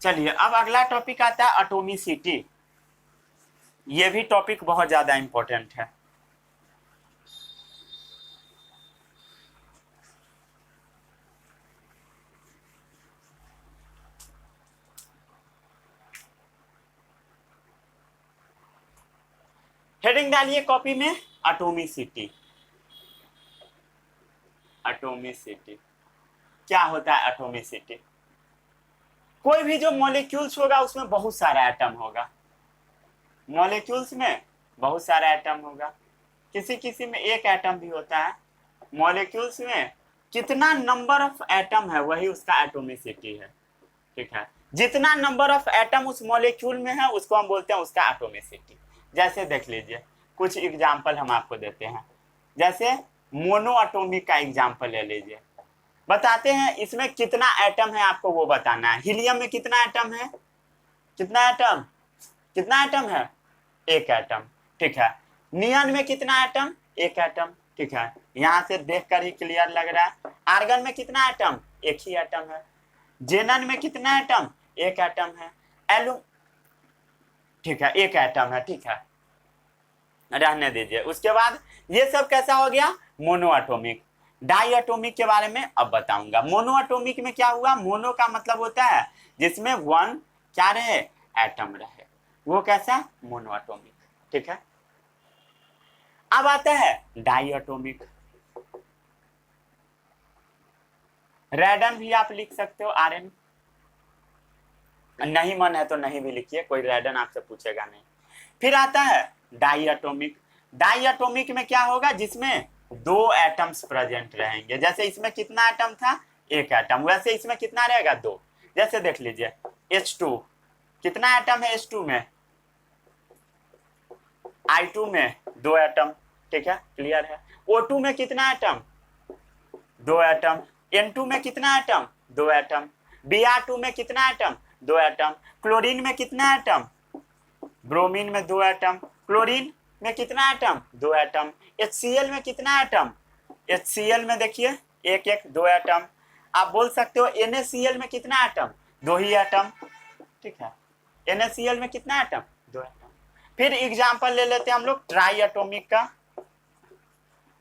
चलिए अब अगला टॉपिक आता है एटॉमिसिटी। ये भी टॉपिक बहुत ज्यादा इंपॉर्टेंट है। हेडिंग डालिए कॉपी में, एटॉमिसिटी। एटॉमिसिटी क्या होता है? एटॉमिसिटी, कोई भी जो मॉलिक्यूल्स होगा उसमें बहुत सारा एटम होगा, मॉलिक्यूल्स में बहुत सारा एटम होगा, किसी किसी में एक एटम भी होता है। मॉलिक्यूल्स में कितना नंबर ऑफ एटम है वही उसका एटॉमिसिटी है, ठीक है। जितना नंबर ऑफ एटम उस मॉलिक्यूल में है उसको हम बोलते हैं उसका एटॉमिसिटी। जैसे देख लीजिए कुछ एग्जाम्पल हम आपको देते हैं, जैसे मोनो एटॉमिक का एग्जाम्पल ले लीजिए। बताते हैं इसमें कितना एटम है, आपको वो बताना है। हीलियम में कितना एटम है? कितना एटम? कितना एटम है? 1 एटम, ठीक है। नियन में कितना एटम? 1 एटम, ठीक है। यहाँ से देखकर ही क्लियर लग रहा है। आर्गन में कितना एटम? 1 ही एटम है। जेनन में कितना एटम? 1 एटम है। ठीक है, एक एटम है, ठीक है, रहने दीजिए। उसके बाद ये सब कैसा हो गया, मोनोएटॉमिक। डाइएटॉमिक के बारे में अब बताऊंगा। मोनोएटॉमिक में क्या हुआ, मोनो का मतलब होता है जिसमें वन क्या रहे, एटम रहे, वो कैसा, मोनोएटॉमिक, ठीक है। अब आता है डाइएटॉमिक। रेडन भी आप लिख सकते हो, आरएन, नहीं मन है तो नहीं भी लिखिए, कोई रेडन आपसे पूछेगा नहीं। फिर आता है डाइएटॉमिक। डाइएटॉमिक में क्या होगा, जिसमें दो एटम्स प्रेजेंट रहेंगे। जैसे इसमें कितना एटम था, एक एटम, वैसे इसमें कितना रहेगा, दो। जैसे देख लीजिए H2, कितना एटम है H2 में, I2 में दो एटम, ठीक है, क्लियर है। O2 में कितना एटम, दो एटम। N2 में कितना एटम, दो एटम। Br2 में कितना एटम, दो एटम। क्लोरीन में कितना एटम, ब्रोमीन में दो एटम। क्लोरीन में कितना एटम, दो एटम। HCl में कितना एटम, HCl में देखिए एक एक दो एटम। आप बोल सकते हो NaCl में कितना एटम, दो ही एटम, ठीक है। NaCl में कितना एटम, दो एटम। फिर एग्जांपल ले लेते हैं हम लोग ट्राई एटॉमिक का।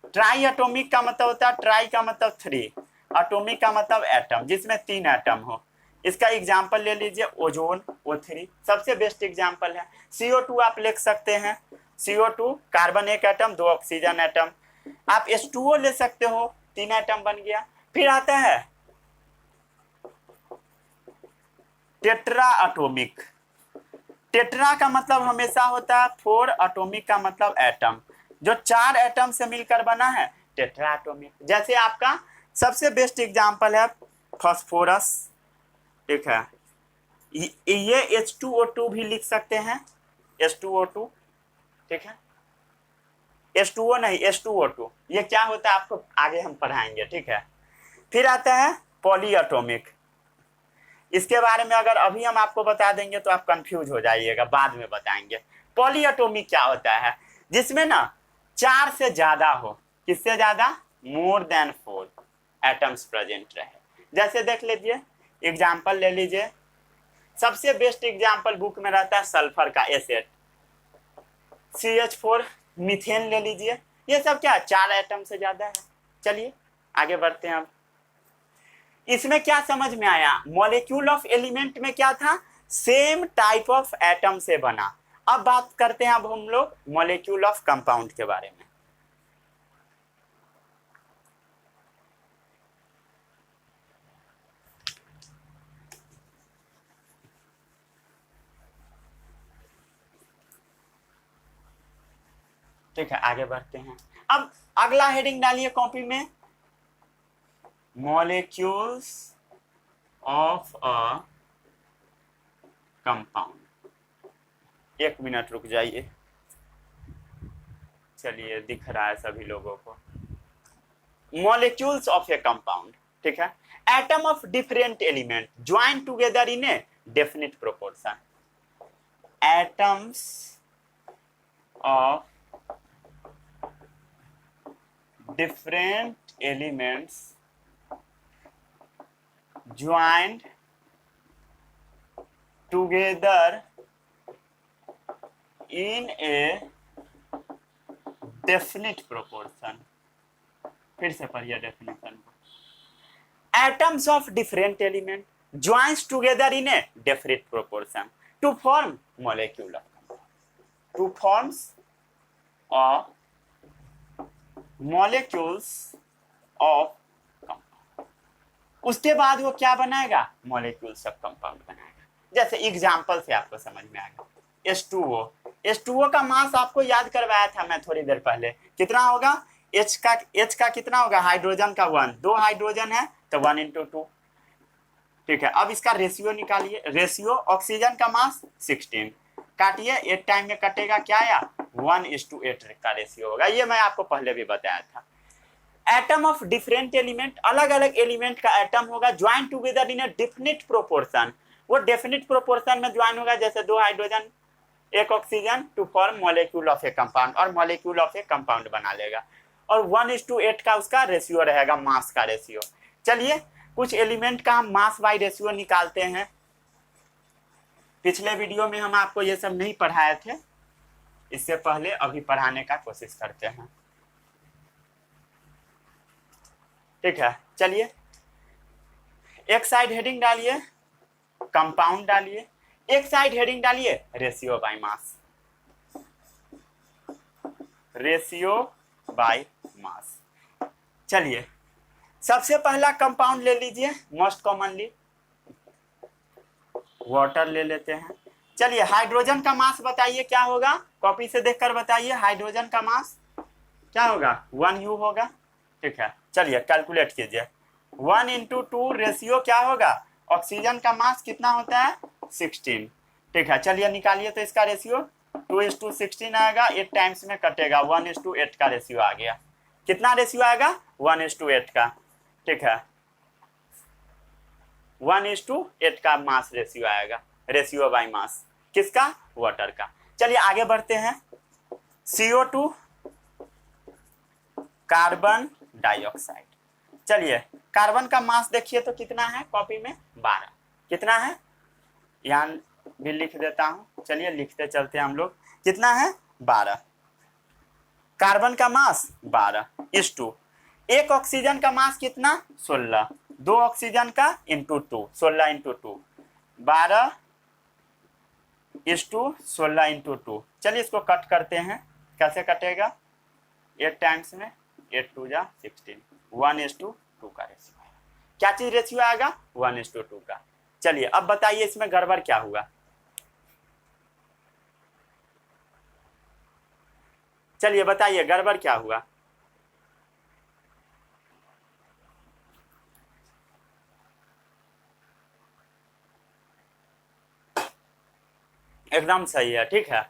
ट्राई एटॉमिक का मतलब होता है, ट्राई का मतलब थ्री, एटॉमिक का मतलब एटम, जिसमें तीन एटम हो। इसका एग्जांपल ले लीजिए ओजोन, O3 सबसे बेस्ट एग्जांपल है। CO2 आप लिख सकते हैं, CO2 कार्बन एक एटम, दो ऑक्सीजन एटम। आप H2O ले सकते हो, तीन एटम बन गया। फिर आता है टेट्रा एटॉमिक। टेट्रा का मतलब हमेशा होता है फोर, एटॉमिक का मतलब एटम, जो चार एटम से मिलकर बना है, टेट्रा एटॉमिक। जैसे आपका सबसे बेस्ट एग्जांपल है फास्फोरस, ठीक है, ये H2O2 भी लिख सकते हैं, H2O2, ठीक है, H2O नहीं, H2O2, ये क्या होता है आपको आगे हम पढ़ाएंगे, ठीक है। फिर आता है पॉली एटॉमिक। इसके बारे में अगर अभी हम आपको बता देंगे तो आप कंफ्यूज हो जाइएगा, बाद में बताएंगे। पॉली एटॉमिक क्या होता है, जिसमें ना चार से ज्यादा हो, किससे ज्यादा, more than four atoms present रहे। जैसे देख लीजिए एग्जांपल ले लीजिए, सबसे बेस्ट एग्जांपल बुक में रहता है सल्फर का एसिड, CH4, मीथेन ले लीजिए, ये सब क्या चार एटम से ज्यादा है। चलिए आगे बढ़ते हैं। अब इसमें क्या समझ में आया, मॉलिक्यूल ऑफ एलिमेंट में क्या था, सेम टाइप ऑफ एटम से बना। अब बात करते हैं अब हम लोग मॉलिक्यूल ऑफ कंपाउंड के बारे में। ठीक है, आगे बढ़ते हैं। अब अगला हेडिंग डालिए कॉपी में, मॉलिक्यूल्स ऑफ अ कंपाउंड। एक मिनट रुक जाइए, चलिए दिख रहा है सभी लोगों को। मॉलिक्यूल्स ऑफ ए कंपाउंड, ठीक है, atom of different element join together in A definite proportion. Atoms of different elements joined together in a definite proportion। फिर से पढ़िए डेफिनेशन को, atoms of different element joins together in a definite proportion to form molecule of compound, to forms of molecules of compound. उसके बाद वो क्या बनाएगा, molecules of compound बनाएगा। जैसे एग्जांपल से आपको समझ में आएगा, H2O, H2O का मास आपको याद करवाया था मैं थोड़ी देर पहले, कितना होगा, H का कितना होगा, हाइड्रोजन का 1, दो हाइड्रोजन है तो 1 × 2, ठीक है। अब इसका रेशियो निकालिए, रेशियो ऑक्सीजन का मास 16, काटिए 8 टाइम में कटेगा, क्या आया, 1:8 का रेशियो होगा। ये मैं आपको पहले भी बताया था। एटम ऑफ डिफरेंट एलिमेंट, अलग अलग एलिमेंट का एटम होगा, join together in a definite proportion. वो डेफिनिट प्रोपोर्शन में ज्वाइन होगा, जैसे दो हाइड्रोजन एक oxygen, to form molecule of a compound, और मॉलिक्यूल ऑफ ए कंपाउंड बना लेगा। और 1:8 का उसका रेशियो रहेगा, मास का रेशियो। चलिए कुछ एलिमेंट का हम मास बाय रेशियो निकालते हैं। पिछले वीडियो में हम आपको ये सब नहीं पढ़ाए थे, इससे पहले अभी पढ़ाने का कोशिश करते हैं। ठीक है, चलिए एक साइड हेडिंग डालिए कंपाउंड डालिए, एक साइड हेडिंग डालिए ratio by mass, ratio by mass. चलिए सबसे पहला कंपाउंड ले लीजिए, मोस्ट कॉमनली वाटर ले लेते हैं। चलिए हाइड्रोजन का मास बताइए क्या होगा, कॉपी से देखकर बताइए। हाइड्रोजन का मास क्या होगा, 1U होगा। ठीक है, चलिए कैलकुलेट कीजिए। 1 × 2 रेशियो क्या होगा, ऑक्सीजन का मास कितना होता है 16। ठीक है, चलिए निकालिए तो इसका रेशियो 2:16 आएगा, 8 टाइम्स में कटेगा, 1:8 का रेशियो आ गया। कितना रेशियो आएगा, 1:8 का। ठीक है, 1:8 का मास रेशियो आएगा, रेशियो बाय मास किसका, वाटर का। चलिए आगे बढ़ते हैं। CO2 carbon dioxide. चलिए कार्बन का मास देखिए तो कितना है, कॉपी में 12। कितना है, यहाँ भी लिख देता हूं, चलिए लिखते चलते हैं हम लोग। कितना है, 12। कार्बन का मास 12:2। एक ऑक्सीजन का मास कितना, 16। 2 ऑक्सीजन का × 2, 16 × 2, 12:16 × 2। चलिए इसको कट करते हैं, कैसे कटेगा, 8 टाइम्स में 8 2 जा 16, 1:2 का रेशियो आएगा। क्या चीज रेशियो आएगा, 1:2 का। चलिए अब बताइए इसमें गड़बड़ क्या हुआ। चलिए बताइए गड़बड़ क्या हुआ। एकदम सही है। ठीक है,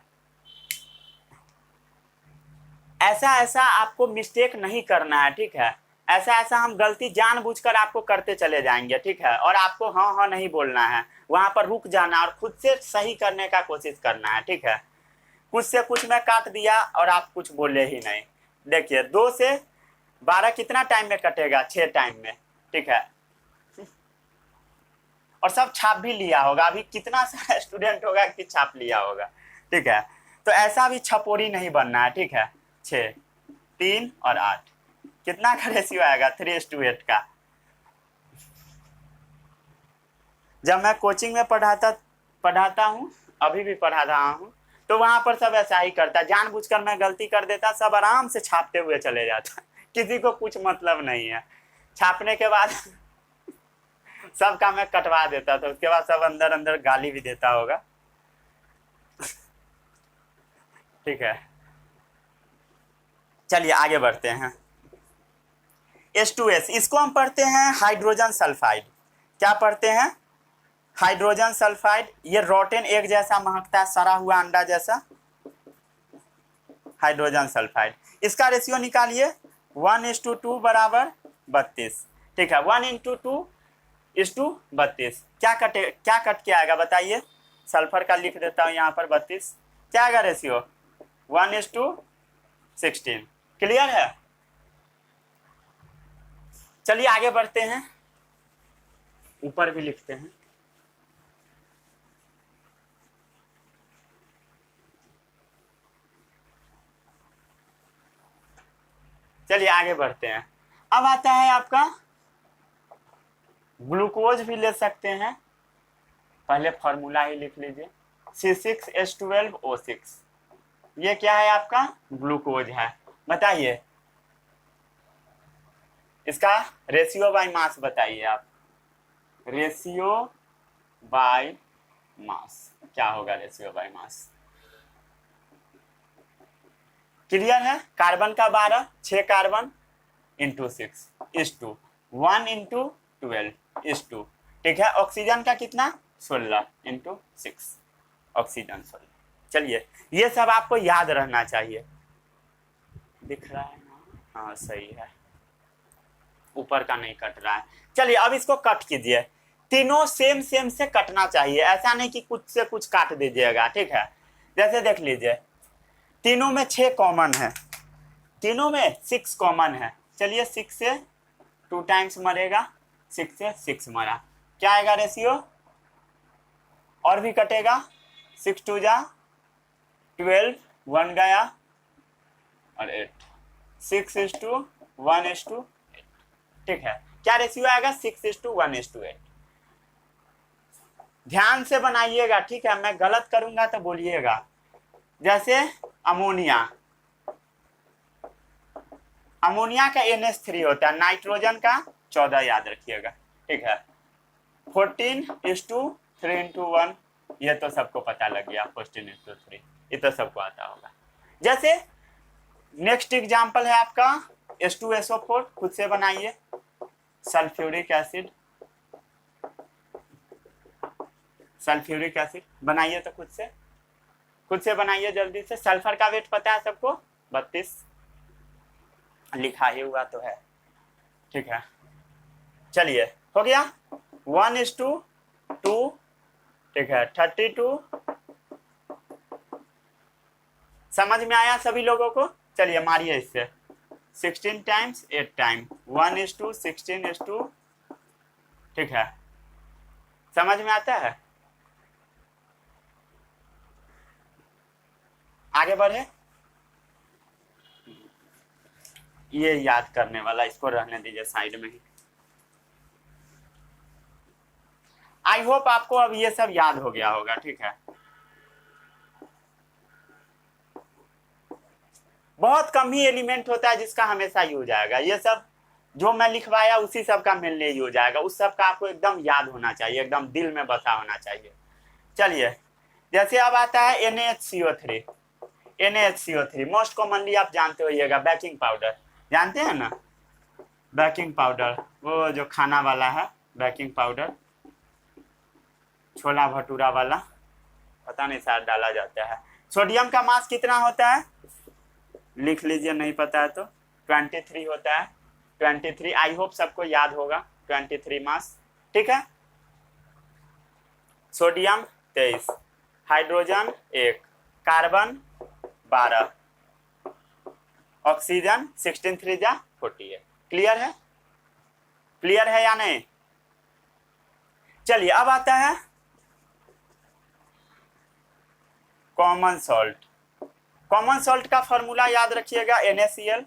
ऐसा आपको मिस्टेक नहीं करना है। ठीक है, ऐसा हम गलती जानबूझकर आपको करते चले जाएंगे। ठीक है, और आपको हाँ हाँ नहीं बोलना है, वहां पर रुक जाना और खुद से सही करने का कोशिश करना है। ठीक है, कुछ से कुछ मैं काट दिया और आप कुछ बोले ही नहीं। देखिए 2 से 12 कितना टाइम में कटेगा, 6 टाइम में। ठीक है, और सब छाप भी लिया होगा, अभी कितना सारा स्टूडेंट होगा कि छाप लिया होगा। ठीक है, तो ऐसा भी छपोरी नहीं बनना है। ठीक है, 6 3 और 8 कितना का रेशियो आएगा, 3:8 का। जब मैं कोचिंग में पढ़ाता हूँ, अभी भी पढ़ा रहा हूँ, तो वहां पर सब ऐसा ही करता, जानबूझकर मैं गलती कर देता, सब आराम से छापते हुए चले जाता, किसी को कुछ मतलब नहीं है। छापने के बाद सबका मैं कटवा देता था, उसके बाद सब अंदर अंदर गाली भी देता होगा। ठीक है, चलिए आगे बढ़ते हैं। H2S, इसको हम पढ़ते हैं हाइड्रोजन सल्फाइड। क्या पढ़ते हैं, हाइड्रोजन सल्फाइड। ये रोटेन एग जैसा महकता है, सड़ा हुआ अंडा जैसा, हाइड्रोजन सल्फाइड। इसका रेशियो निकालिए, 1:2 बराबर 32। ठीक है, 1:2 = 32। क्या कट के आएगा बताइए, सल्फर का लिख देता हूं यहाँ पर 32। क्या आएगा रेशियो, 1:16। क्लियर है। चलिए आगे बढ़ते हैं, ऊपर भी लिखते हैं। चलिए आगे बढ़ते हैं। अब आता है आपका ग्लूकोज भी ले सकते हैं, पहले फॉर्मूला ही लिख लीजिए, C6H12O6। ये क्या है, आपका ग्लूकोज है। बताइए इसका रेशियो बाय मास बताइए आप, रेशियो बाय मास क्या होगा, रेशियो बाय मास। क्लियर है, कार्बन का 12, 6 कार्बन × 6 1 × 12 ठीक है, ऑक्सीजन का कितना, 16 × 6, ऑक्सीजन 16। चलिए ये सब आपको याद रहना चाहिए। दिख रहा है ना, हाँ सही है, ऊपर का नहीं कट रहा है। चलिए अब इसको कट कीजिए, तीनों सेम से कटना चाहिए, ऐसा नहीं कि कुछ से कुछ काट दीजिएगा। ठीक है, जैसे देख लीजिए तीनों में 6 कॉमन है, तीनों में 6 कॉमन है। चलिए 6 से 2 टाइम्स मरेगा, 6 से 6 मरा, क्या आएगा रेशियो, और भी कटेगा, 6 2 जा 12, 1 गया और 8, 6:1:8। ठीक है, क्या रेशियो आएगा, 6:1:8। ध्यान से बनाइएगा, ठीक है, मैं गलत करूंगा तो बोलिएगा। जैसे अमोनिया, अमोनिया का NH3 होता है, नाइट्रोजन का 14 याद रखिएगा। ठीक है, 14:3:1, ये तो सबको पता लग गया, 14:3, ये तो सबको आता होगा। जैसे नेक्स्ट एग्जाम्पल है आपका H2SO4, खुद से बनाइए। सल्फ्यूरिक एसिड, सल्फ्यूरिक एसिड बनाइए, तो खुद से बनाइए जल्दी से। सल्फर का वेट पता है सबको, 32 लिखा ही हुआ तो है। ठीक है, चलिए हो गया, 1:2, ठीक है, 32। समझ में आया सभी लोगों को? चलिए मारिए इससे, 16 टाइम्स 8 टाइम, 1:16:2। ठीक है, समझ में आता है? आगे बढ़े, ये याद करने वाला, इसको रहने दीजिए साइड में ही। आई होप आपको अब ये सब याद हो गया होगा। ठीक है, बहुत कम ही एलिमेंट होता है जिसका हमेशा यूज आएगा। ये सब जो मैं लिखवाया उसी सब का मेनली यूज आएगा, उस सब का आपको एकदम याद होना चाहिए, एकदम दिल में बसा होना चाहिए। चलिए, जैसे अब आता है NaHCO3। NaHCO3 मोस्ट कॉमनली आप जानते होइएगा, बेकिंग पाउडर, जानते हैं ना, बेकिंग पाउडर, वो जो खाना वाला है, बेकिंग पाउडर, छोला भटूरा वाला, पता नहीं शायद डाला जाता है। सोडियम का मास कितना होता है, लिख लीजिए, नहीं पता है तो 23 होता है, 23। आई होप सबको याद होगा, 23 मास। ठीक है, सोडियम 23, हाइड्रोजन 1, कार्बन 12, ऑक्सीजन 16 3 जा 48। क्लियर है? क्लियर है या नहीं? चलिए अब आता है कॉमन सॉल्ट। कॉमन सॉल्ट का फॉर्मूला याद रखिएगा, NaCl।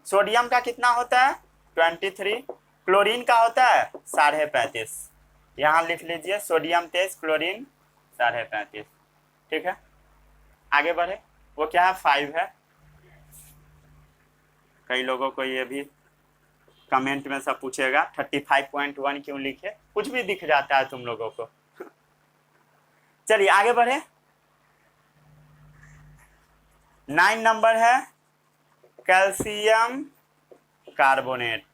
सोडियम का कितना होता है, 23। क्लोरीन का होता है 35.5, यहाँ लिख लीजिए, सोडियम 23, क्लोरीन 35.5। ठीक है, आगे बढ़े, वो क्या है, 5 है। कई लोगों को ये भी कमेंट में सब पूछेगा 35.1 क्यों लिखे, कुछ भी दिख जाता है तुम लोगों को। चलिए आगे बढ़े, 9 नंबर है कैल्शियम कार्बोनेट।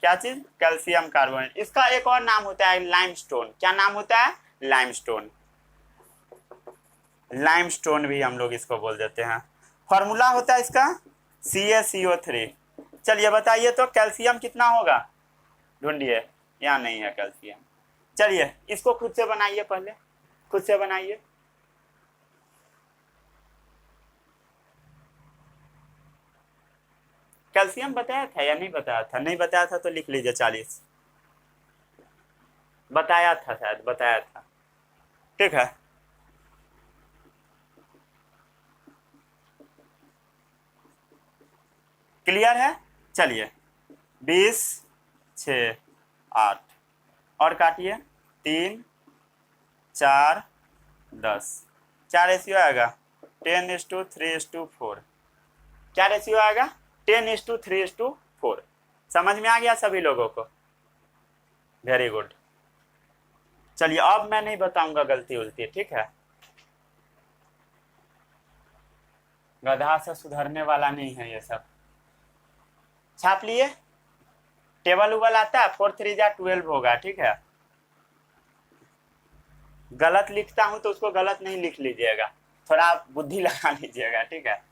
क्या चीज, कैल्शियम कार्बोनेट। इसका एक और नाम होता है लाइमस्टोन। क्या नाम होता है, लाइमस्टोन। लाइमस्टोन भी हम लोग इसको बोल देते हैं। फॉर्मूला होता है इसका CaCO3। चलिए बताइए तो कैल्शियम कितना होगा, ढूंढिए, यहाँ नहीं है कैल्शियम। चलिए इसको खुद से बनाइए, पहले खुद से बनाइए। कैल्शियम बताया था या नहीं बताया था? नहीं बताया था तो लिख लीजिए 40। बताया था, शायद बताया था। ठीक है, क्लियर है? चलिए 20 6 8 और काटिए, 3 4 10, क्या रेशियो आएगा, 10:3:4। क्या रेशियो आएगा, 10:3:4। समझ में आ गया सभी लोगों को? Very good. चलिए अब मैं नहीं बताऊंगा गलती उलती, ठीक है, गधा से सुधरने वाला नहीं है ये सब। छाप लिए, टेबल उबल आता है, 4 3 जा 12 होगा। ठीक है, गलत लिखता हूं तो उसको गलत नहीं लिख लीजिएगा, थोड़ा बुद्धि लगा लीजिएगा। ठीक है,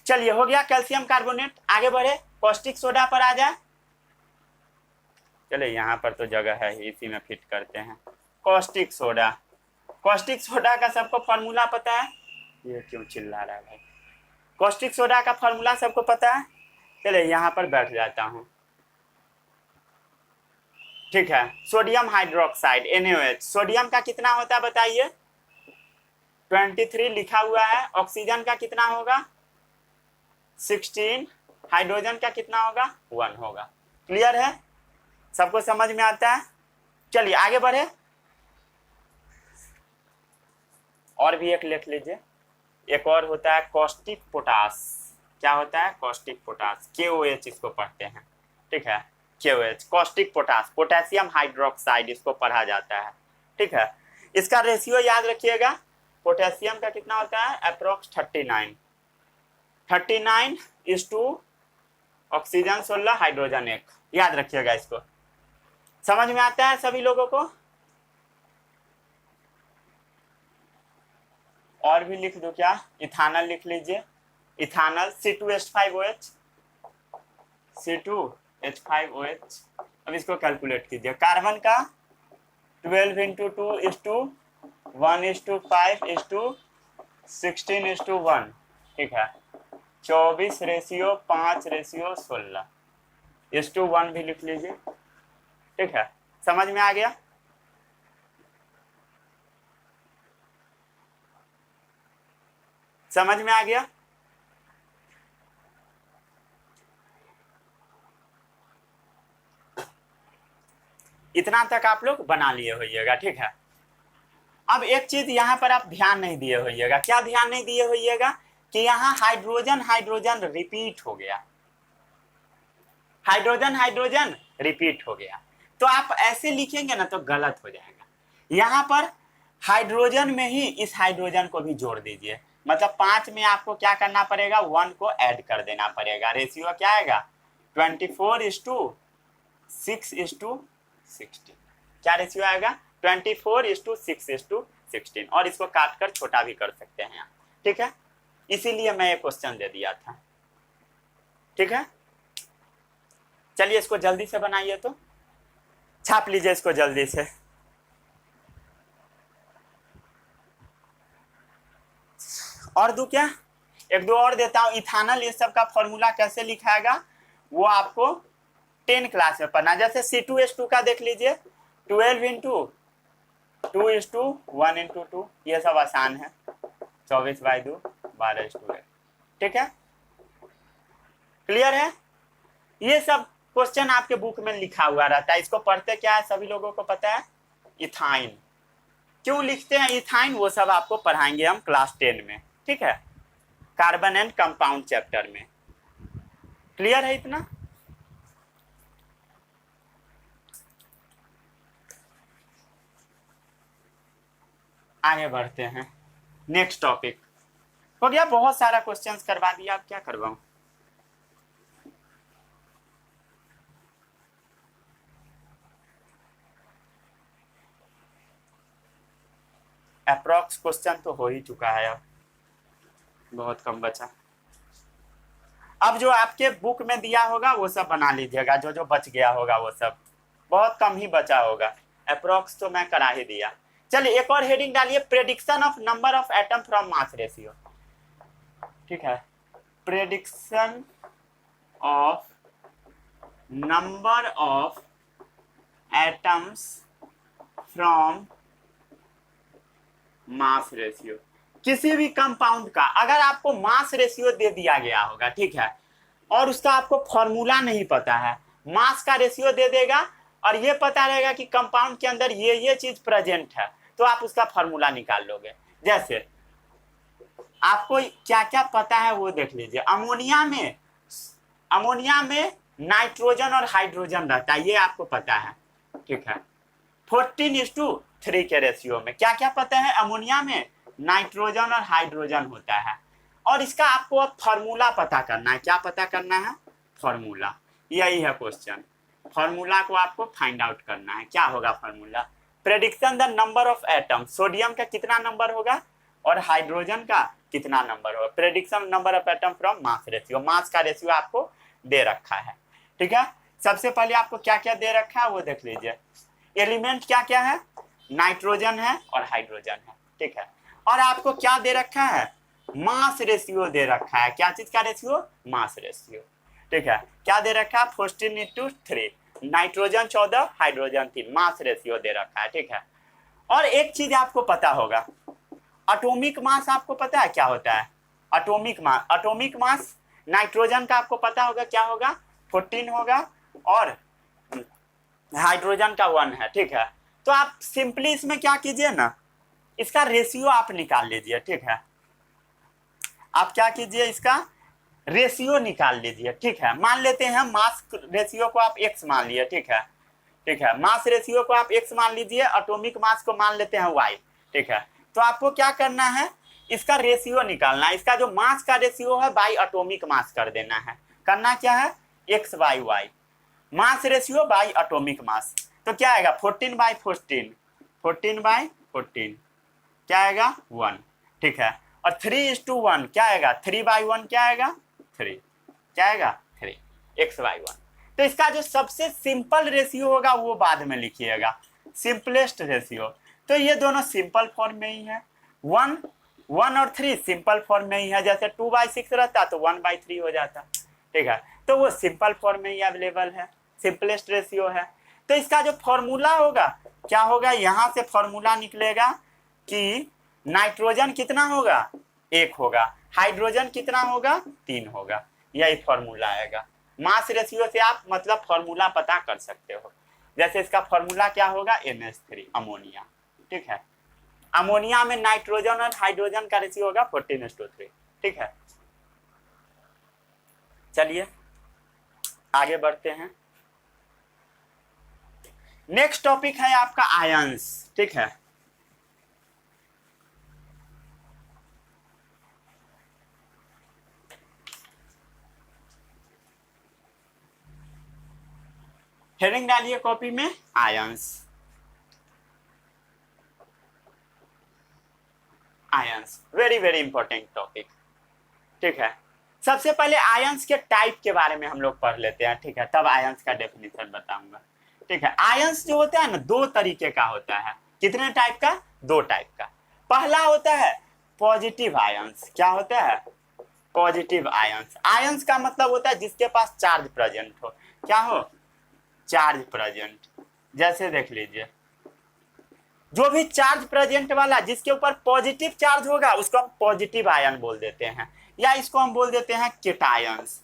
चलिए हो गया कैल्शियम कार्बोनेट। आगे बढ़े, कॉस्टिक सोडा पर आ जाए। चलिए यहाँ पर तो जगह है, इसी में फिट करते हैं। कॉस्टिक सोडा, कॉस्टिक सोडा का सबको फॉर्मूला पता है, ये क्यों चिल्ला रहा है भाई? कॉस्टिक सोडा का फॉर्मूला सबको पता है? चलिए यहाँ पर बैठ जाता हूँ। ठीक है, सोडियम हाइड्रोक्साइड NaOH, सोडियम का कितना होता है बताइए? 23 लिखा हुआ है। ऑक्सीजन का कितना होगा? 16। हाइड्रोजन का कितना होगा? 1 होगा। क्लियर है? सबको समझ में आता है? चलिए आगे बढ़े। और भी एक लिख लीजिए। एक और होता है कॉस्टिक पोटास। क्या होता है? कॉस्टिक पोटास, KOH इसको पढ़ते हैं। ठीक है, KOH caustic potash, potassium hydroxide इसको पढ़ा जाता है। ठीक है, इसका रेशियो याद रखिएगा। पोटेशियम का कितना होता है? Approx 39 is to oxygen 16, hydrogen 1। याद रखिएगा इसको। समझ में आता है सभी लोगों को? और भी लिख दो क्या? इथानल लिख लीजिए। Ethanol C2H5OH, C2H5OH। अब इसको कैलकुलेट कीजिए। कार्बन का 12 × 2 इज टू 1:5 इज टू 16:1। ठीक है, 24:5:16 इज टू 1 भी लिख लीजिए। ठीक है, समझ में आ गया? समझ में आ गया? इतना तक आप लोग बना लिए होइएगा। ठीक है, अब एक चीज यहाँ पर आप ध्यान नहीं दिए होइएगा। क्या ध्यान नहीं दिए होइएगा? कि यहाँ हाइड्रोजन हाइड्रोजन रिपीट हो गया। हाइड्रोजन हाइड्रोजन रिपीट हो गया, तो आप ऐसे लिखेंगे ना तो गलत हो जाएगा। यहाँ पर हाइड्रोजन में ही इस हाइड्रोजन को भी जोड़ दीजिए। मतलब 5 में आपको क्या करना पड़ेगा? 1 को ऐड कर देना पड़ेगा। रेशियो क्या आएगा? 24:6:16। क्या रेशियो आएगा? 24:6:16। और इसको काट कर छोटा भी कर सकते हैं। ठीक है, इसीलिए मैं ये क्वेश्चन दे दिया था। ठीक है, चलिए इसको जल्दी से बनाइए, तो छाप लीजिए इसको जल्दी से। और दो क्या? एक दो और देता हूं। इथानल ये सब का फॉर्मूला कैसे लिखाएगा वो आपको 10 क्लास में पढ़ना। जैसे C2H2 का देख लीजिए, 12 × 2 इज टू 1 × 2। ये सब आसान है। 24/2 12:1। ठीक है, क्लियर है? ये सब क्वेश्चन आपके बुक में लिखा हुआ रहता है। इसको पढ़ते क्या है सभी लोगों को पता है? इथाइन। क्यों लिखते हैं इथाइन वो सब आपको पढ़ाएंगे हम क्लास 10 में। ठीक है, कार्बन एंड कंपाउंड चैप्टर में। क्लियर है इतना? आगे बढ़ते हैं। नेक्स्ट टॉपिक हो गया। बहुत सारा क्वेश्चंस करवा दिया, अब क्या करवाऊं? अप्रॉक्स क्वेश्चन तो हो ही चुका है, अब बहुत कम बचा। अब जो आपके बुक में दिया होगा वो सब बना लीजिएगा। जो जो बच गया होगा वो सब, बहुत कम ही बचा होगा। अप्रॉक्स तो मैं करा ही दिया। चलिए एक और हेडिंग डालिए, prediction of number of atom from mass ratio. ठीक है, prediction of number of atoms from mass ratio. किसी भी कंपाउंड का अगर आपको मास रेशियो दे दिया गया होगा, ठीक है, और उसका आपको फॉर्मूला नहीं पता है, मास का रेशियो दे देगा और ये पता रहेगा कि कंपाउंड के अंदर ये चीज प्रेजेंट है, तो आप उसका फॉर्मूला निकाल लोगे। जैसे आपको क्या क्या पता है वो देख लीजिए। अमोनिया में नाइट्रोजन और हाइड्रोजन रहता है, ये आपको पता है। ठीक है, 14:3 के रेशियो में क्या क्या पता है? अमोनिया में नाइट्रोजन और हाइड्रोजन होता है। और इसका आपको अब फॉर्मूला पता करना है। क्या पता करना है? फॉर्मूला। यही है क्वेश्चन। फॉर्मूला को आपको फाइंड आउट करना है। क्या होगा formula? Prediction the number of atom. Sodium का कितना नंबर होगा और हाइड्रोजन का कितना नंबर होगा? Prediction number of atom from mass ratio. Mass का रेशियो आपको दे रखा है। ठीक है, सबसे पहले आपको क्या क्या दे रखा है वो देख लीजिए। एलिमेंट क्या क्या है? नाइट्रोजन है और हाइड्रोजन है। ठीक है, और आपको क्या दे रखा है? मास रेशियो दे रखा है। क्या चीज का रेशियो? Mass ratio. ठीक है, क्या दे रखा है? 14:3, नाइट्रोजन 14, हाइड्रोजन 3, मास रेशियो दे रखा है। ठीक है, और एक चीज आपको पता होगा, एटॉमिक मास आपको पता है क्या होता है? एटॉमिक मास नाइट्रोजन का आपको पता होगा क्या होगा? 14 होगा और हाइड्रोजन का 1 है। ठीक है, तो आप सिंपली इसमें क्या कीजिए ना, इसका रेशियो आप निकाल लीजिए। ठीक है, आप क्या कीजिए, इसका रेशियो निकाल लीजिए। ठीक है, मान लेते हैं मास रेशियो को आप x मान लिए। ठीक है, ठीक है, मास रेशियो को आप x मान लीजिए, एटॉमिक मास को मान लेते हैं y। ठीक है, तो आपको क्या करना है, इसका रेशियो निकालना है। इसका जो मास का रेशियो है बाई एटॉमिक मास कर देना है। करना क्या है? x by y, mass ratio by atomic mass. तो क्या आएगा? 14/14, 14/14 क्या आएगा? 1। ठीक है, और 3:1 क्या आएगा? 3/1 क्या आएगा? 3 क्या आएगा? 3, x/1। तो इसका जो सबसे सिंपल रेशियो होगा वो बाद में लिखिएगा, सिंपलेस्ट रेशियो। तो ये दोनों सिंपल फॉर्म में ही है, 1 और 3 सिंपल फॉर्म में ही है। जैसे 2/6 रहता तो 1/3 हो जाता। ठीक है, तो वो सिंपल फॉर्म में ही अवेलेबल है, सिंपलेस्ट रेशियो है। तो इसका जो फॉर्मूला होगा क्या होगा? यहां से फॉर्मूला निकलेगा कि नाइट्रोजन कितना होगा? 1 होगा, हाइड्रोजन कितना होगा? 3 होगा। यही फॉर्मूला आएगा। मास रेशियो से आप मतलब फॉर्मूला पता कर सकते हो। जैसे इसका फॉर्मूला क्या होगा? NH3, ammonia. ठीक है, अमोनिया में नाइट्रोजन और हाइड्रोजन का रेशियो होगा 14:3। ठीक है, चलिए आगे बढ़ते हैं। नेक्स्ट टॉपिक है आपका आयंस। ठीक है, हेडिंग डालिए कॉपी में, ions. Ions very very important topic. ठीक है, सबसे पहले आयंस के टाइप के बारे में हम लोग पढ़ लेते हैं। ठीक है, तब आयंस का डेफिनेशन बताऊंगा। ठीक है, आयंस जो होता है ना, 2 तरीके का होता है। कितने टाइप का? 2 टाइप का। पहला होता है पॉजिटिव आयंस। क्या होता है? Positive ions. आयंस का मतलब होता है जिसके पास चार्ज प्रेजेंट हो। क्या हो? Charge present. जैसे देख लीजिए, जो भी चार्ज प्रेजेंट वाला जिसके ऊपर पॉजिटिव चार्ज होगा उसको हम पॉजिटिव आयन बोल देते हैं, या इसको हम बोल देते हैं केटायंस।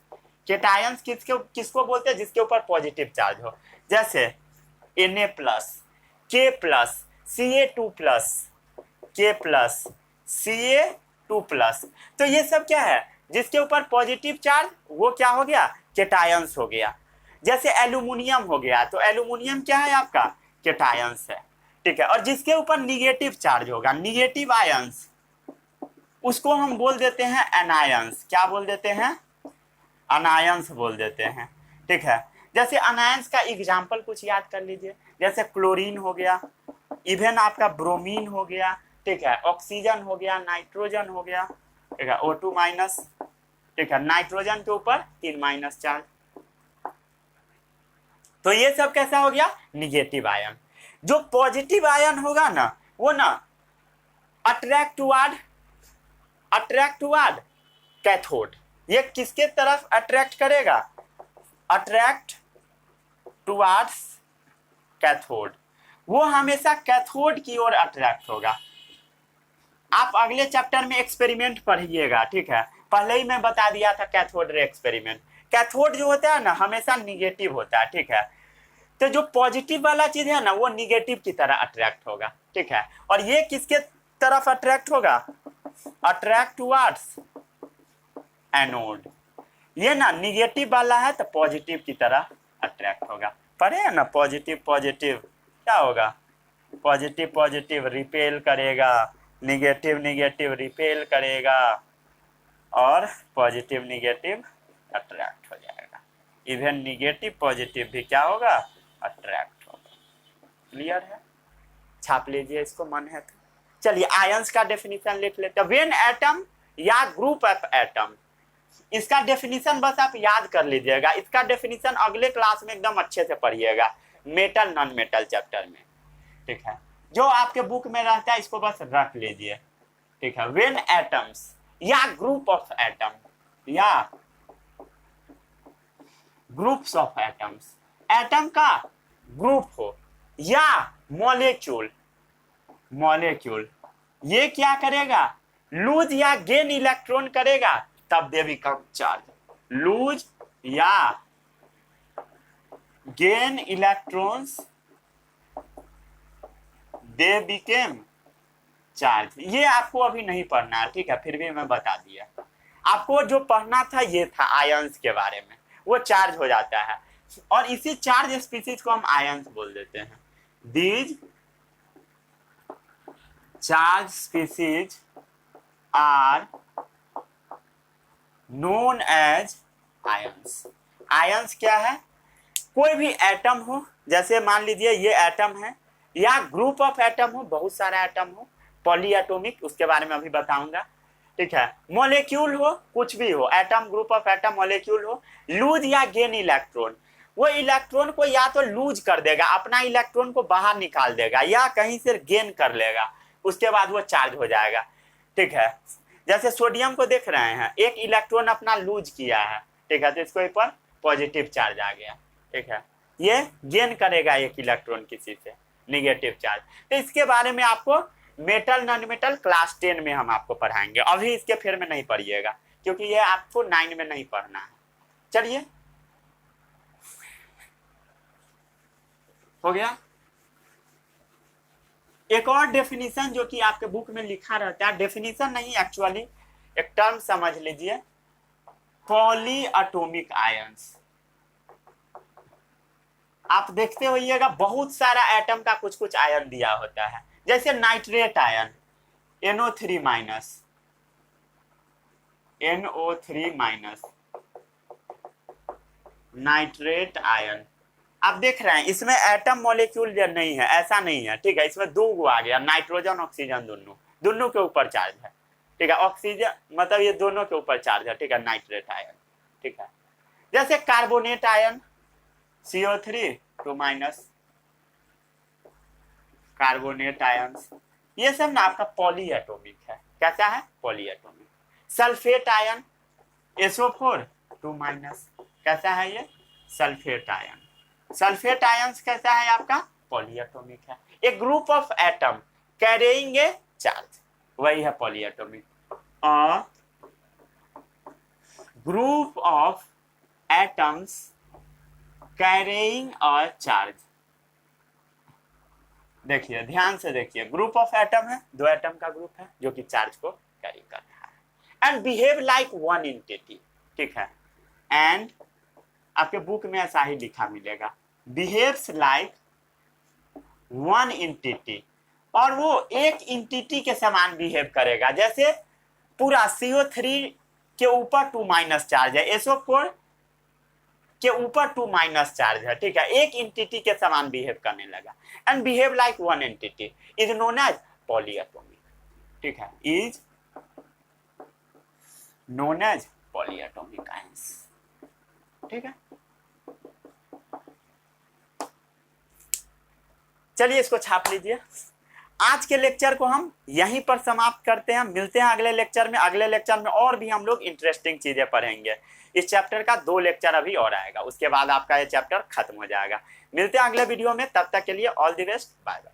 केटायंस किसको बोलते हैं? जिसके ऊपर पॉजिटिव चार्ज हो। जैसे Na+, K+, Ca2+, K+, Ca2+। तो ये सब क्या है? जिसके ऊपर पॉजिटिव चार्ज, वो क्या हो गया? केटायंस हो गया। जैसे एल्यूमिनियम हो गया, तो एल्यूमिनियम क्या है आपका? केटायंस है। ठीक है, और जिसके ऊपर निगेटिव चार्ज होगा, निगेटिव आयंस, उसको हम बोल देते हैं एनायंस। क्या बोल देते हैं? अनायंस बोल देते हैं। ठीक है, जैसे अनायंस का एग्जाम्पल कुछ याद कर लीजिए। जैसे क्लोरीन हो गया, इवन आपका ब्रोमीन हो गया। ठीक है, ऑक्सीजन हो गया, नाइट्रोजन हो गया। ठीक है, O2-। ठीक है, नाइट्रोजन के ऊपर 3- चार्ज। तो ये सब कैसा हो गया? Negative ion. जो पॉजिटिव आयन होगा ना, वो ना अट्रैक्ट टुवर्ड कैथोड। ये किसके तरफ अट्रैक्ट करेगा? Attract towards cathode. वो हमेशा कैथोड की ओर अट्रैक्ट होगा। आप अगले चैप्टर में एक्सपेरिमेंट पढ़िएगा। ठीक है, पहले ही मैं बता दिया था कैथोड रे एक्सपेरिमेंट। कैथोड जो होता है ना, हमेशा निगेटिव होता है। ठीक है, तो जो पॉजिटिव वाला चीज है ना, वो निगेटिव की तरह अट्रैक्ट होगा। ठीक है, और ये किसके तरफ अट्रैक्ट होगा? Attract towards anode. ये ना निगेटिव वाला है तो पॉजिटिव की तरह अट्रैक्ट होगा। पढ़े है ना, पॉजिटिव पॉजिटिव क्या होगा? पॉजिटिव पॉजिटिव रिपेल करेगा, निगेटिव निगेटिव रिपेल करेगा, और पॉजिटिव निगेटिव अट्रैक्ट हो जाएगा। इवन निगेटिव पॉजिटिव भी क्या होगा? अट्रैक्ट होगा। क्लियर है? छाप लीजिए इसको, मन है तो। चलिए आयंस का डेफिनेशन लिख लेते हैं। व्हेन एटम या ग्रुप ऑफ एटम, इसका डेफिनेशन बस आप याद कर लीजिएगा। इसका डेफिनेशन अगले क्लास में एकदम अच्छे से पढ़िएगा, मेटल नॉन मेटल चैप्टर में। ठीक है, जो आपके बुक में रहता है इसको बस रख लीजिए। ठीक है, व्हेन एटम्स या ग्रुप ऑफ एटम या ग्रुप्स ऑफ एटम्स, एटम का ग्रुप हो या मॉलिक्यूल, मॉलिक्यूल ये क्या करेगा, लूज या गेन इलेक्ट्रॉन करेगा, तब दे बिकम चार्ज, लूज या gain electrons they became charge. ये आपको अभी नहीं पढ़ना है, ठीक है, फिर भी मैं बता दिया। आपको जो पढ़ना था ये था आयंस के बारे में, वो चार्ज हो जाता है और इसी चार्ज स्पीसीज को हम आयंस बोल देते हैं। These charge species are known as ions. Ions क्या है, कोई भी एटम हो, जैसे मान लीजिए ये एटम है, या ग्रुप ऑफ एटम हो, बहुत सारा एटम हो, पॉली एटॉमिक, उसके बारे में अभी बताऊंगा, ठीक है, मॉलिक्यूल हो, कुछ भी हो, atom, group of atom, molecule हो, लूज या गेन इलेक्ट्रॉन, वो इलेक्ट्रॉन को या तो लूज कर देगा, अपना इलेक्ट्रॉन को बाहर निकाल देगा, या कहीं से गेन कर लेगा, उसके बाद वो चार्ज हो जाएगा, ठीक है। जैसे सोडियम को देख रहे हैं, एक इलेक्ट्रॉन अपना लूज किया है, ठीक है, तो इसके ऊपर पॉजिटिव चार्ज आ गया, ठीक है, ये गेन करेगा एक इलेक्ट्रॉन किसी से, निगेटिव चार्ज। तो इसके बारे में आपको मेटल नॉन मेटल क्लास 10 में हम आपको पढ़ाएंगे, अभी इसके फिर में नहीं पढ़िएगा क्योंकि ये आपको 9 में नहीं पढ़ना है। चलिए, हो गया। एक और डेफिनेशन जो कि आपके बुक में लिखा रहता है, डेफिनेशन नहीं एक्चुअली एक टर्म समझ लीजिए, पॉली एटॉमिक आयंस। आप देखते होइएगा बहुत सारा एटम का कुछ कुछ आयन दिया होता है, जैसे nitrate ion NO3 minus, NO3 minus, nitrate ion. आप देख रहे हैं इसमें एटम मॉलिक्यूल नहीं है, ऐसा नहीं है, ठीक है, इसमें दो गो आ गया, नाइट्रोजन ऑक्सीजन, दोनों के ऊपर चार्ज है, ठीक है, ऑक्सीजन मतलब ये दोनों के ऊपर चार्ज है, ठीक है, नाइट्रेट आयन, ठीक है। जैसे carbonate ion CO3 2 minus, carbonate ions, ये सब ना आपका पॉली एटॉमिक है, कैसा है, poly atomic. Sulphate ion SO4 2 minus, कैसा है ये, सल्फेट आयन। सल्फेट आयंस कैसा है आपका, पॉली एटॉमिक है। एक group of atom carrying a charge, वही है poly atomic. Group of atoms carrying a charge, देखिए ध्यान से देखिए, ग्रुप ऑफ एटम है, दो एटम का ग्रुप है जो कि चार्ज को कैरी कर रहा है, and behave like one entity, ठीक है, एंड आपके बुक में ऐसा ही लिखा मिलेगा, बिहेव्स लाइक वन एंटिटी, और वो एक एंटिटी के समान बिहेव करेगा। जैसे पूरा CO3 के ऊपर 2 माइनस चार्ज है, SO4 के ऊपर 2 माइनस चार्ज है, ठीक है, एक एंटिटी के समान बिहेव करने लगा, and behave like one entity is known as polyatomic, ठीक है, is known as polyatomic ions, ठीक है। चलिए इसको छाप लीजिए। आज के लेक्चर को हम यहीं पर समाप्त करते हैं, मिलते हैं अगले लेक्चर में। अगले लेक्चर में और भी हम लोग इंटरेस्टिंग चीजें पढ़ेंगे। इस चैप्टर का 2 लेक्चर अभी और आएगा, उसके बाद आपका ये चैप्टर खत्म हो जाएगा। मिलते हैं अगले वीडियो में, तब तक के लिए all the best, bye bye.